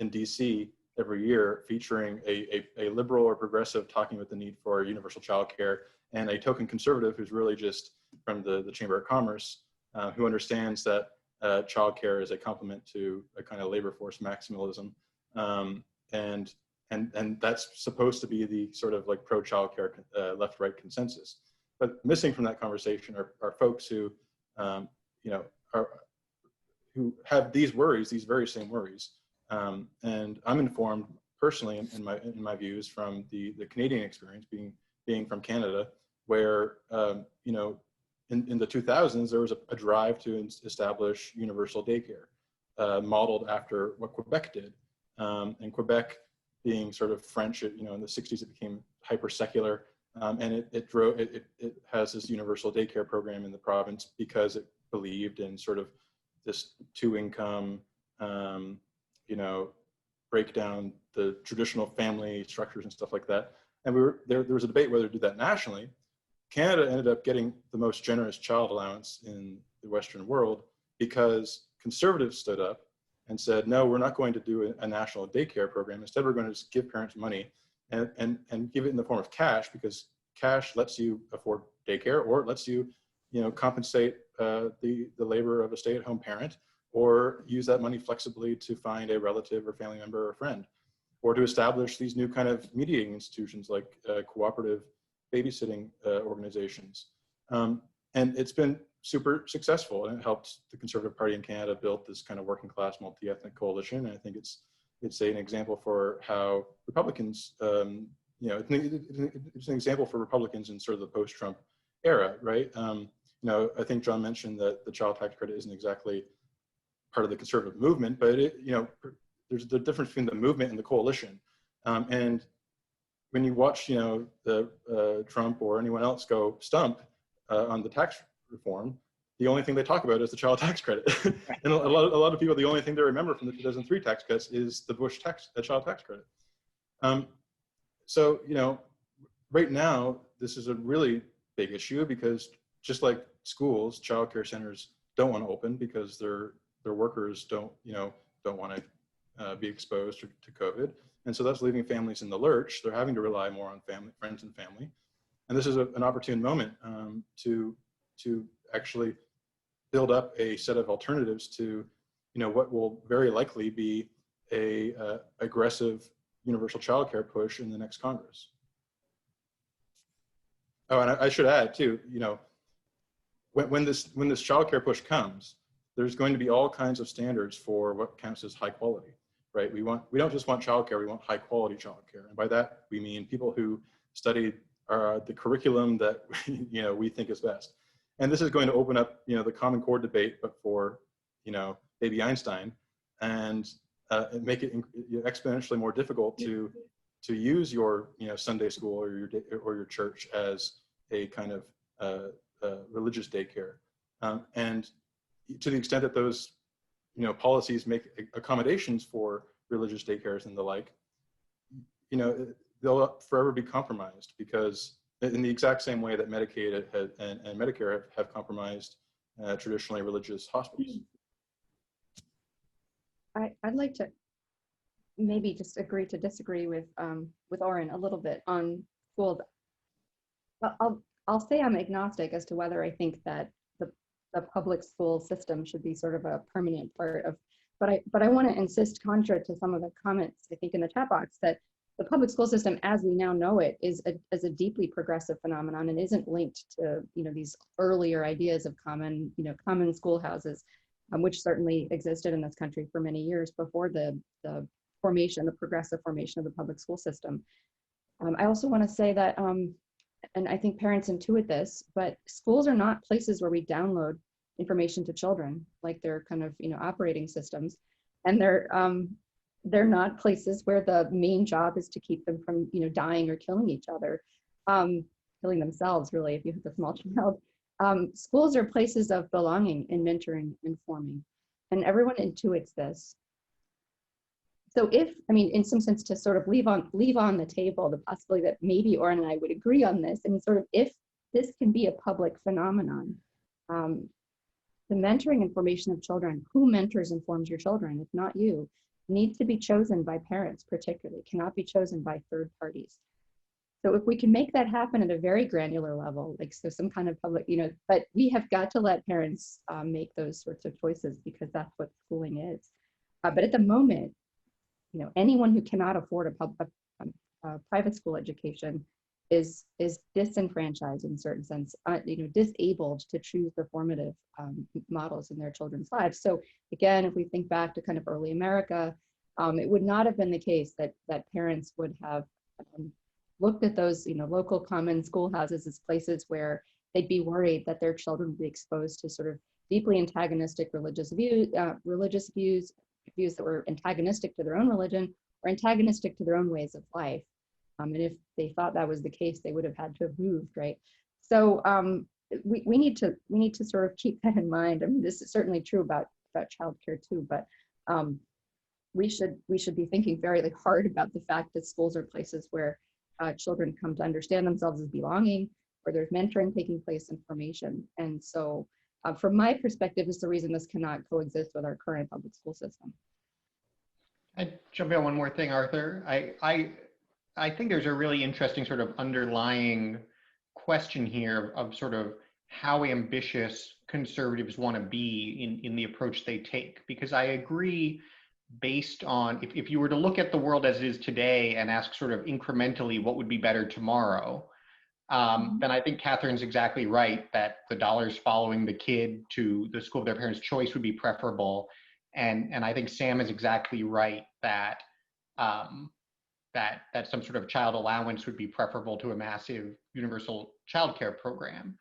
DC every year featuring a liberal or progressive talking about the need for universal childcare, and a token conservative who's really just from the Chamber of Commerce, who understands that childcare is a complement to a kind of labor force maximalism, and that's supposed to be the sort of like pro-childcare left-right consensus. But missing from that conversation are folks who, you know, who have these worries, these very same worries. And I'm informed personally in my views from the Canadian experience, being from Canada, where you know, in the 2000s there was a drive to establish universal daycare, modeled after what Quebec did, and Quebec being sort of French, you know, in the 60s it became hyper secular, and it has this universal daycare program in the province because it believed in sort of this two-income, you know, break down the traditional family structures and stuff like that. And there was a debate whether to do that nationally. Canada ended up getting the most generous child allowance in the Western world because conservatives stood up and said, no, we're not going to do a national daycare program. Instead, we're going to just give parents money and give it in the form of cash, because cash lets you afford daycare, or it lets you, you know, compensate the labor of a stay-at-home parent, or use that money flexibly to find a relative or family member or friend, or to establish these new kind of mediating institutions like cooperative babysitting organizations. And it's been super successful, and it helped the Conservative Party in Canada build this kind of working class multi-ethnic coalition. And I think it's an example for how Republicans, you know, it's an example for Republicans in sort of the post-Trump era, right? You know, I think John mentioned that the child tax credit isn't exactly part of the conservative movement, but you know, there's the difference between the movement and the coalition. And when you watch, you know, the Trump or anyone else go stump on the tax reform, the only thing they talk about is the child tax credit. And a lot of people, the only thing they remember from the 2003 tax cuts is the Bush child tax credit. So, you know, right now, this is a really big issue because just like schools, childcare centers don't want to open because their workers don't want to be exposed to COVID. And so that's leaving families in the lurch. They're having to rely more on friends and family. And this is an opportune moment to actually build up a set of alternatives to, you know, what will very likely be a aggressive universal childcare push in the next Congress. Oh, and I should add too, you know, when this childcare push comes, there's going to be all kinds of standards for what counts as high quality, right? We don't just want childcare, we want high quality childcare, and by that we mean people who studied the curriculum that you know we think is best. And this is going to open up, you know, the Common Core debate, but for, you know, baby Einstein, and make it exponentially more difficult to use your, you know, Sunday school or your church as a kind of religious daycare. And to the extent that those, you know, policies make accommodations for religious daycares and the like, you know, they'll forever be compromised, because in the exact same way that Medicaid and Medicare have compromised traditionally religious hospitals. I'd like to maybe just agree to disagree with Oren a little bit on schools. I'll say I'm agnostic as to whether I think that the public school system should be sort of a permanent part of, but I want to insist, contrary to some of the comments I think in the chat box, that the public school system as we now know it is a deeply progressive phenomenon and isn't linked to, you know, these earlier ideas of common schoolhouses, which certainly existed in this country for many years before the progressive formation of the public school system. I also want to say that, and I think parents intuit this, but schools are not places where we download information to children like they're kind of, you know, operating systems, and they're not places where the main job is to keep them from, you know, dying or killing each other, killing themselves really if you have a small child. Schools are places of belonging and mentoring and forming, and everyone intuits this. So if, I mean, in some sense, to sort of leave on the table the possibility that maybe Oren and I would agree on this, and sort of if this can be a public phenomenon, the mentoring and formation of children, who mentors and forms your children, if not you, needs to be chosen by parents particularly, cannot be chosen by third parties. So if we can make that happen at a very granular level, like so some kind of public, you know, but we have got to let parents make those sorts of choices, because that's what schooling is. But at the moment, you know, anyone who cannot afford a private school education is disenfranchised in a certain sense, you know, disabled to choose the formative models in their children's lives. So again, if we think back to kind of early America, it would not have been the case that parents would have looked at those, you know, local common schoolhouses as places where they'd be worried that their children would be exposed to sort of deeply antagonistic religious views that were antagonistic to their own religion or antagonistic to their own ways of life. And if they thought that was the case, they would have had to have moved, right? So we need to sort of keep that in mind. I mean, this is certainly true about childcare too, but we should be thinking very hard about the fact that schools are places where children come to understand themselves as belonging, where there's mentoring taking place and formation. And so from my perspective, is the reason this cannot coexist with our current public school system. I'd jump in on one more thing, Arthur. I think there's a really interesting sort of underlying question here of sort of how ambitious conservatives want to be in the approach they take. Because I agree, based on, if you were to look at the world as it is today and ask sort of incrementally what would be better tomorrow, then I think Catherine's exactly right that the dollars following the kid to the school of their parents' choice would be preferable. And I think Sam is exactly right that that some sort of child allowance would be preferable to a massive universal childcare program.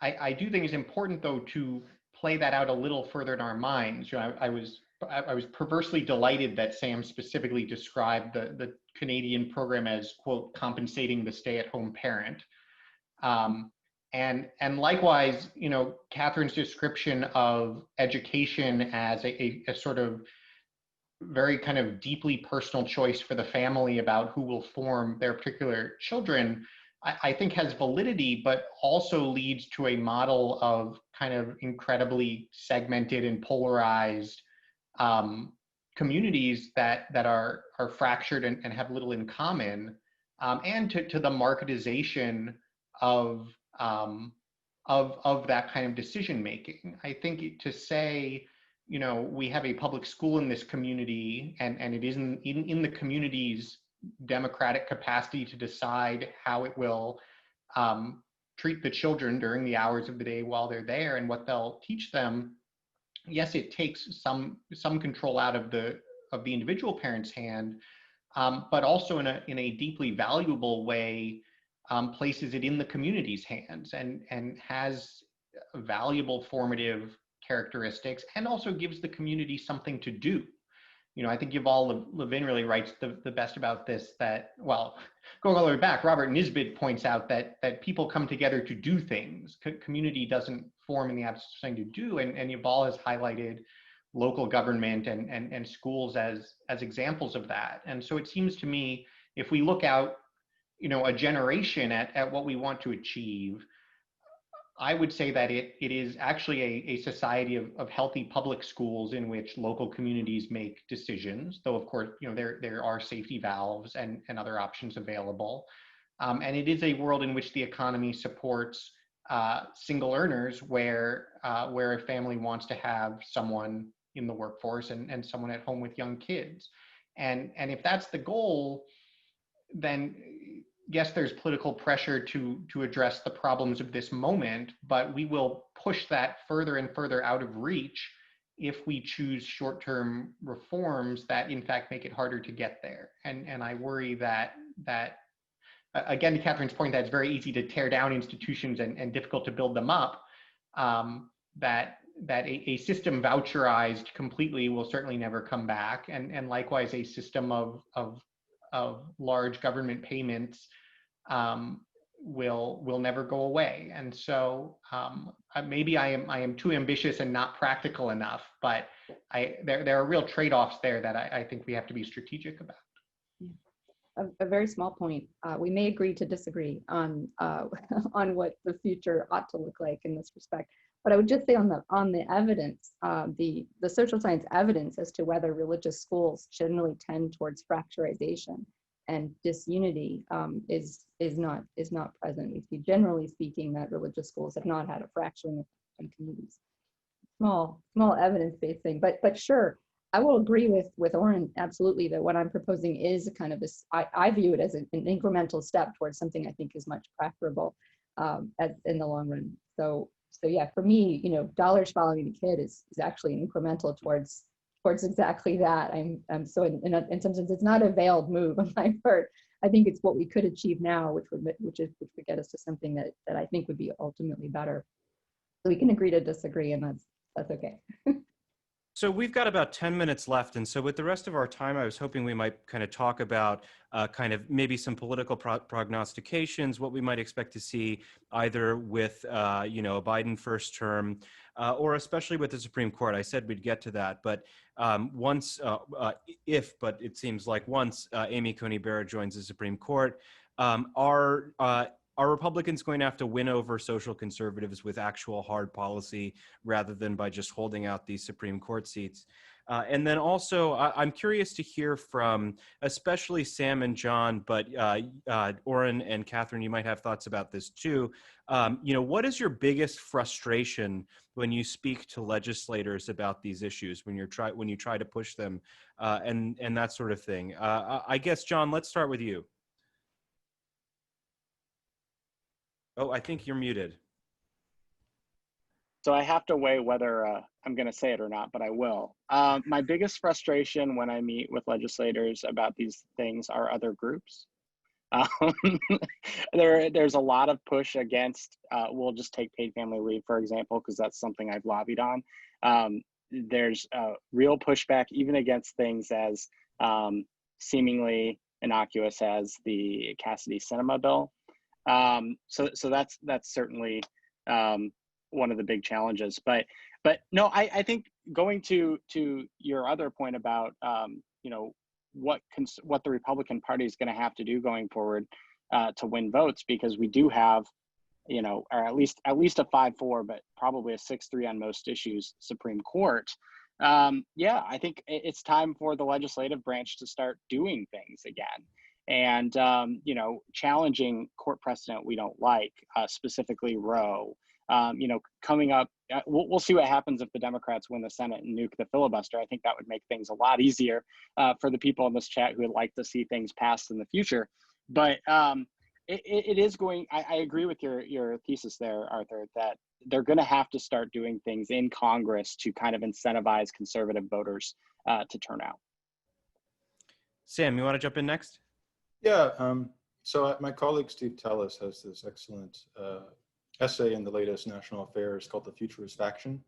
I do think it's important, though, to play that out a little further in our minds. You know, I was I was perversely delighted that Sam specifically described the Canadian program as, quote, compensating the stay-at-home parent. And likewise, you know, Catherine's description of education as a sort of very kind of deeply personal choice for the family about who will form their particular children, I think has validity, but also leads to a model of kind of incredibly segmented and polarized communities that are fractured and have little in common, and to the marketization of that kind of decision making. I think to say, you know, we have a public school in this community, and it isn't in the community's democratic capacity to decide how it will treat the children during the hours of the day while they're there and what they'll teach them. Yes, it takes some control out of the individual parent's hand, but also in a deeply valuable way places it in the community's hands and has valuable formative characteristics, and also gives the community something to do. You know, I think Yuval Levin really writes the best about this, that, well, going all the way back, Robert Nisbet points out that people come together to do things. Community doesn't form in the absence of something to do, and Yuval has highlighted local government and schools as examples of that. And so it seems to me, if we look out, you know, a generation at what we want to achieve, I would say that it is actually a society of healthy public schools in which local communities make decisions, though of course, you know, there are safety valves and other options available. And it is a world in which the economy supports single earners, where a family wants to have someone in the workforce and someone at home with young kids. And if that's the goal, then yes, there's political pressure to address the problems of this moment, but we will push that further and further out of reach if we choose short-term reforms that in fact make it harder to get there. And I worry that again, to Catherine's point, that it's very easy to tear down institutions and difficult to build them up, that a system voucherized completely will certainly never come back. And likewise, a system of large government payments will never go away. And so maybe I am too ambitious and not practical enough, but there are real trade-offs there that I think we have to be strategic about. A very small point. We may agree to disagree on on what the future ought to look like in this respect. But I would just say on the evidence, the social science evidence as to whether religious schools generally tend towards fracturization and disunity is not present. We see, generally speaking, that religious schools have not had a fracturing in communities. Small evidence-based thing, but sure, I will agree with Oren absolutely that what I'm proposing is a kind of this. I view it as an incremental step towards something I think is much preferable in the long run. So yeah, for me, you know, dollars following the kid is actually incremental towards exactly that. I'm so in some sense it's not a veiled move on my part. I think it's what we could achieve now, which would get us to something that I think would be ultimately better. So we can agree to disagree, and that's okay. So we've got about 10 minutes left. And so with the rest of our time, I was hoping we might kind of talk about kind of maybe some political prognostications, what we might expect to see either with, you know, a Biden first term or especially with the Supreme Court. I said we'd get to that. But once, but it seems like once Amy Coney Barrett joins the Supreme Court, are Republicans going to have to win over social conservatives with actual hard policy rather than by just holding out these Supreme Court seats? And then also, I'm curious to hear from especially Sam and John, but Oren and Catherine, you might have thoughts about this too. You know, what is your biggest frustration when you speak to legislators about these issues, when you try to push them and that sort of thing? I guess, John, let's start with you. Oh, I think you're muted. So I have to weigh whether I'm going to say it or not, but I will. My biggest frustration when I meet with legislators about these things are other groups. There's a lot of push against, we'll just take paid family leave, for example, because that's something I've lobbied on. there's real pushback even against things as seemingly innocuous as the Cassidy Cinema bill. So that's certainly one of the big challenges. But no, I think going to your other point about you know, what the Republican Party is going to have to do going forward to win votes, because we do have, you know, or at least a 5-4, but probably a 6-3 on most issues Supreme Court. Yeah, I think it's time for the legislative branch to start doing things again, and you know, challenging court precedent we don't like, specifically Roe. You know, coming up, we'll see what happens if the Democrats win the Senate and nuke the filibuster. I think that would make things a lot easier for the people in this chat who would like to see things passed in the future. But it is going, I agree with your thesis there, Arthur, that they're going to have to start doing things in Congress to kind of incentivize conservative voters to turn out. Sam, you want to jump in next? Yeah, so my colleague Steve Tellis has this excellent essay in the latest National Affairs called The Futurist Faction,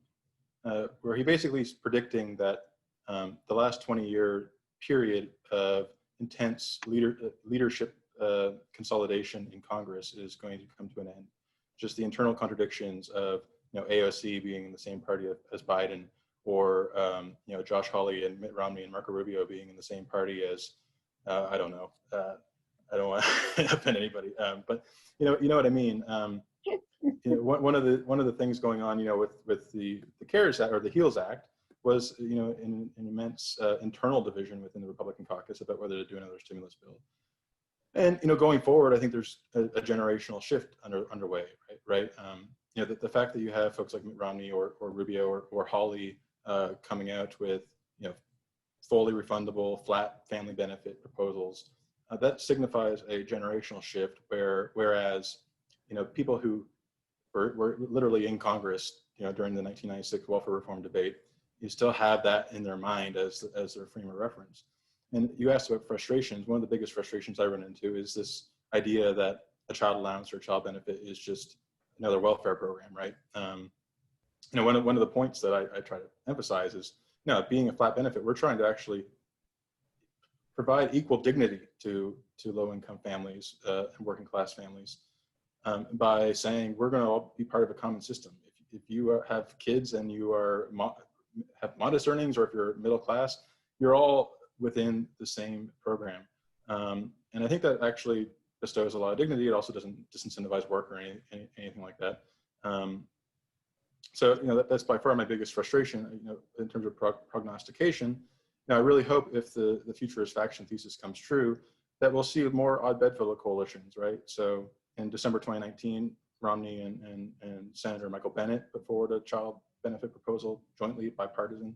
where he basically is predicting that the last 20-year period of intense leadership consolidation in Congress is going to come to an end. Just the internal contradictions of, you know, AOC being in the same party as Biden, or you know, Josh Hawley and Mitt Romney and Marco Rubio being in the same party as I don't know. I don't want to offend anybody, but you know what I mean. You know, one of the things going on, you know, with the CARES Act or the HEALS Act was, you know, an immense internal division within the Republican caucus about whether to do another stimulus bill. And, you know, going forward, I think there's a generational shift underway, right? You know, the fact that you have folks like Mitt Romney or Rubio or Hawley coming out with, you know, fully refundable, flat family benefit proposals, that signifies a generational shift whereas, you know, people who were literally in Congress, you know, during the 1996 welfare reform debate, you still have that in their mind as their frame of reference. And you asked about frustrations. One of the biggest frustrations I run into is this idea that a child allowance or a child benefit is just another welfare program, right? You know, one of the points that I try to emphasize is, you know, being a flat benefit, we're trying to actually provide equal dignity to low-income families and working class families by saying we're going to all be part of a common system. If you have kids and you have modest earnings, or if you're middle class, you're all within the same program. And I think that actually bestows a lot of dignity. It also doesn't disincentivize work or anything like that. So, you know, that's by far my biggest frustration, you know, in terms of prognostication. Now, I really hope if the futurist faction thesis comes true, that we'll see more odd bedfellow coalitions, right? So in December 2019, Romney and Senator Michael Bennet put forward a child benefit proposal jointly, bipartisan.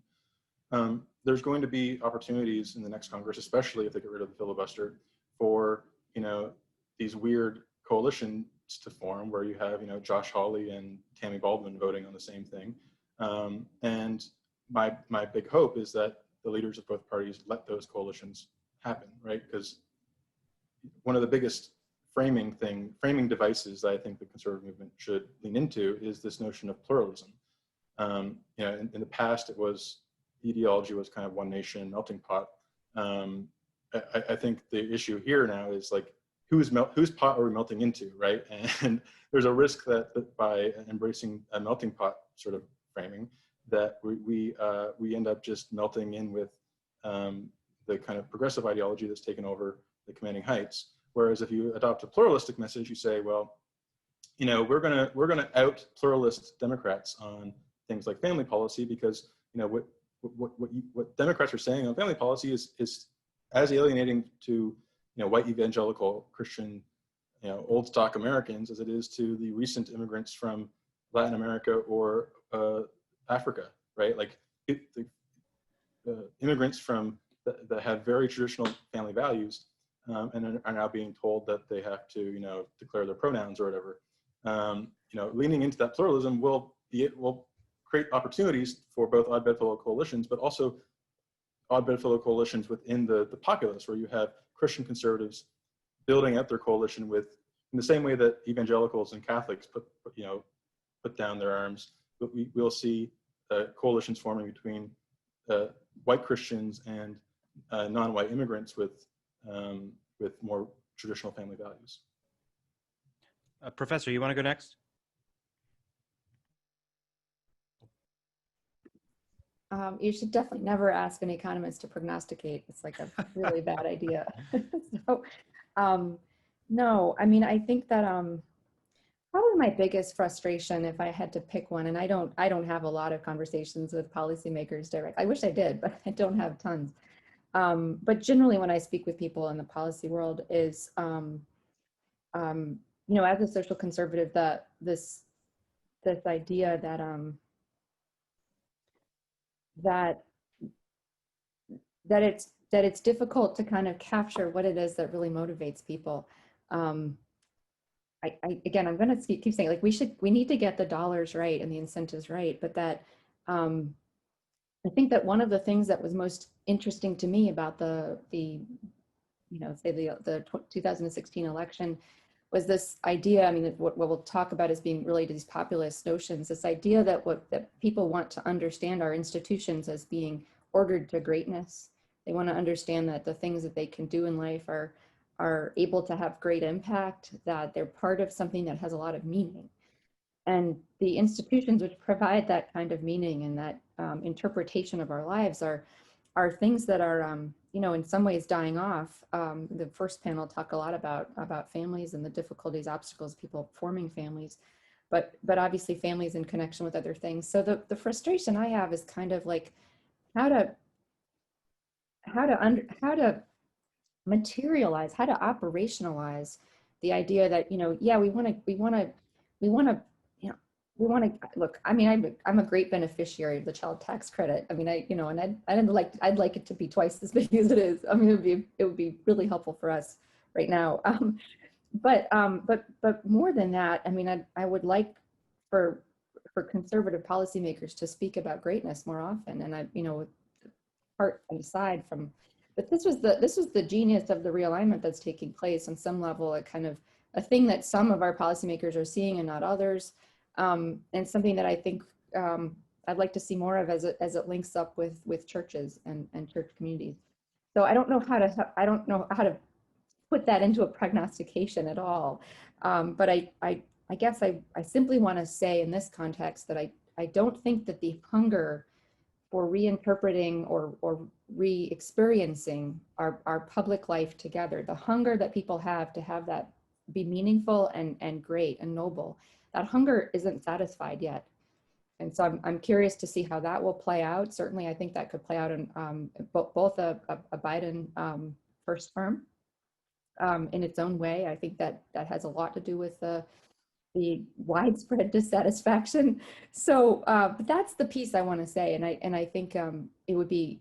There's going to be opportunities in the next Congress, especially if they get rid of the filibuster, for, you know, these weird coalitions to form where you have, you know, Josh Hawley and Tammy Baldwin voting on the same thing. And my big hope is that the leaders of both parties let those coalitions happen, right? Because one of the biggest framing devices that I think the conservative movement should lean into is this notion of pluralism. You know, in the past, the ideology was kind of one nation melting pot. I think the issue here now is like, whose pot are we melting into, right? And there's a risk that by embracing a melting pot sort of framing, that we end up just melting in with the kind of progressive ideology that's taken over the commanding heights. Whereas if you adopt a pluralistic message, you say, well, you know, we're gonna out pluralist Democrats on things like family policy, because, you know, what Democrats are saying on family policy is as alienating to, you know, white evangelical Christian, you know, old stock Americans as it is to the recent immigrants from Latin America or Africa, right? Like the immigrants that have very traditional family values and are now being told that they have to, you know, declare their pronouns or whatever. You know, leaning into that pluralism will create opportunities for both odd bedfellow coalitions, but also odd bedfellow coalitions within the populace, where you have Christian conservatives building out their coalition with, in the same way that evangelicals and Catholics put down their arms. But we'll see coalitions forming between white Christians and non-white immigrants with more traditional family values. Professor, you want to go next? You should definitely never ask an economist to prognosticate. It's like a really bad idea. So, no, I mean, I think that probably my biggest frustration, if I had to pick one, and I don't have a lot of conversations with policymakers direct. I wish I did, but I don't have tons. But generally, when I speak with people in the policy world, is you know, as a social conservative, that this idea that that it's difficult to kind of capture what it is that really motivates people. Again, I'm going to keep saying, like, we need to get the dollars right and the incentives right, but that I think that one of the things that was most interesting to me about the you know, say the 2016 election was this idea. I mean, what we'll talk about as being related to these populist notions, this idea that that people want to understand our institutions as being ordered to greatness. They want to understand that the things that they can do in life are able to have great impact, that they're part of something that has a lot of meaning. And the institutions which provide that kind of meaning and that interpretation of our lives are things that are, you know, in some ways dying off. The first panel talked a lot about families and the difficulties, obstacles, people forming families, but obviously families in connection with other things. So the frustration I have is kind of like how to materialize, how to operationalize the idea that, you know, yeah, we want to look. I mean, I'm a great beneficiary of the child tax credit. I mean, I'd like it to be twice as big as it is. I mean, it would be really helpful for us right now. But more than that, I mean, I would like for conservative policymakers to speak about greatness more often. And you know, apart and aside from, but this was the genius of the realignment that's taking place on some level, a kind of a thing that some of our policymakers are seeing and not others. And something that I think I'd like to see more of as it links up with churches and church communities. So I don't know how to put that into a prognostication at all. But I guess I simply want to say in this context that I don't think that the hunger for reinterpreting or re-experiencing our public life together, the hunger that people have to have that be meaningful and great and noble, that hunger isn't satisfied yet. And so I'm curious to see how that will play out. Certainly, I think that could play out in both a Biden first term in its own way. I think that has a lot to do with the widespread dissatisfaction. So, but that's the piece I want to say. And I think it would be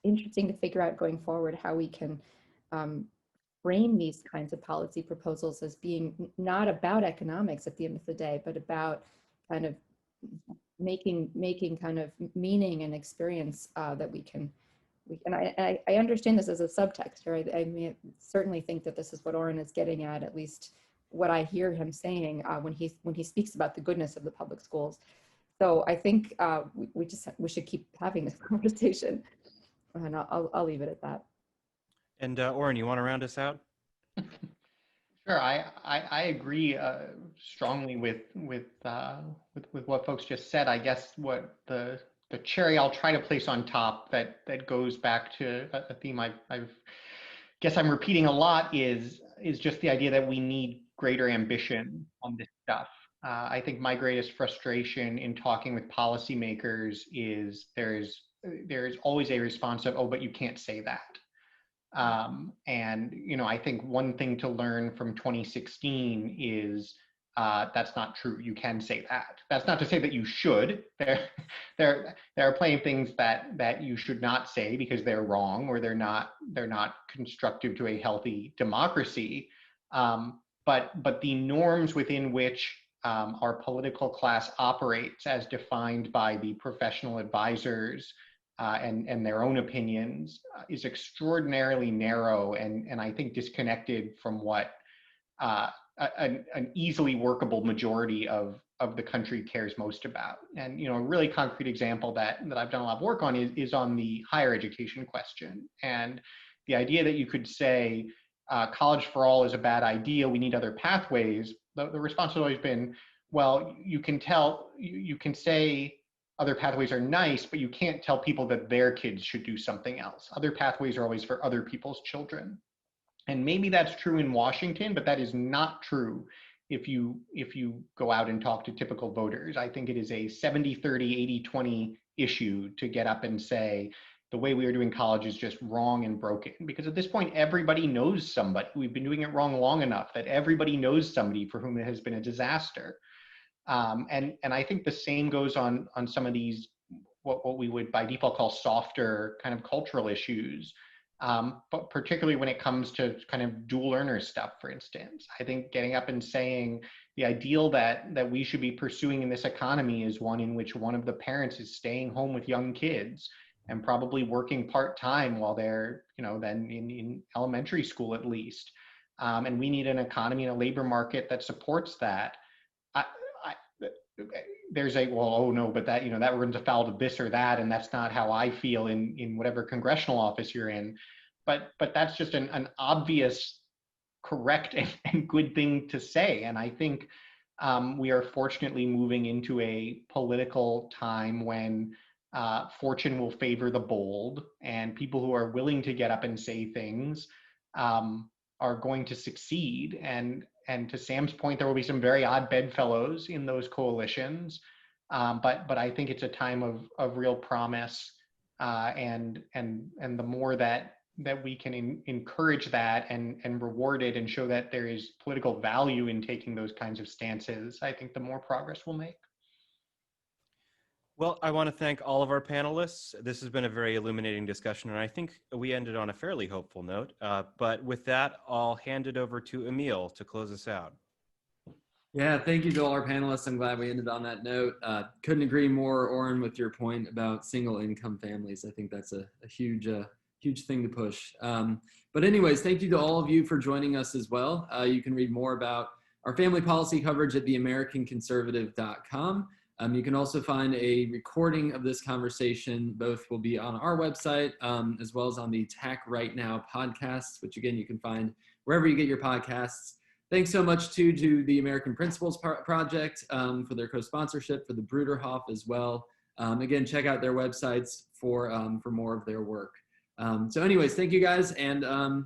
interesting to figure out going forward how we can frame these kinds of policy proposals as being not about economics at the end of the day, but about kind of making kind of meaning and experience that we can. And I understand this as a subtext, right? I mean, certainly think that this is what Oren is getting at least what I hear him saying when he speaks about the goodness of the public schools. So I think we should keep having this conversation, and I'll leave it at that. And Oren, you want to round us out? Sure, I agree strongly with what folks just said. I guess what the cherry I'll try to place on top that goes back to a theme I've guess I'm repeating a lot is just the idea that we need greater ambition on this stuff. I think my greatest frustration in talking with policymakers is there is always a response of, oh, but you can't say that. And you know, I think one thing to learn from 2016 is that's not true. You can say that. That's not to say that you should. There are plenty of things that you should not say because they're wrong or they're not constructive to a healthy democracy. But the norms within which our political class operates, as defined by the professional advisors and their own opinions, is extraordinarily narrow and I think disconnected from what an easily workable majority of of the country cares most about. And a really concrete example that I've done a lot of work on is on the higher education question. And the idea that you could say college for all is a bad idea, we need other pathways, the response has always been, well, you can say other pathways are nice, but you can't tell people that their kids should do something else. Other pathways are always for other people's children. And maybe that's true in Washington, but that is not true if you go out and talk to typical voters. I think it is a 70-30, 80-20 issue to get up and say, the way we are doing college is just wrong and broken. Because at this point, everybody knows somebody. We've been doing it wrong long enough that everybody knows somebody for whom it has been a disaster. And I think the same goes on some of these, what we would by default call softer kind of cultural issues. But particularly when it comes to kind of dual learner stuff, for instance. I think getting up and saying the ideal that we should be pursuing in this economy is one in which one of the parents is staying home with young kids and probably working part-time while they're, then in elementary school at least. And we need an economy and a labor market that supports that. There's well, oh no, but that, that runs afoul of this or that, and that's not how I feel in whatever congressional office you're in. But that's just an obvious, correct and good thing to say. And I think we are fortunately moving into a political time when fortune will favor the bold, and people who are willing to get up and say things are going to succeed. And to Sam's point, there will be some very odd bedfellows in those coalitions, but I think it's a time of real promise, and the more that we can encourage that and reward it and show that there is political value in taking those kinds of stances, I think the more progress we'll make. Well, I want to thank all of our panelists. This has been a very illuminating discussion, and I think we ended on a fairly hopeful note. But with that, I'll hand it over to Emile to close us out. Yeah, thank you to all our panelists. I'm glad we ended on that note. Couldn't agree more, Oren, with your point about single income families. I think that's a huge thing to push. But anyways, thank you to all of you for joining us as well. You can read more about our family policy coverage at theamericanconservative.com. You can also find a recording of this conversation. Both will be on our website, as well as on the TAC Right Now podcast, which again, you can find wherever you get your podcasts. Thanks so much to the American Principles Project for their co-sponsorship, for the Bruderhof as well. Again, check out their websites for more of their work. So anyways, thank you guys. And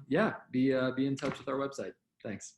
yeah, be in touch with our website. Thanks.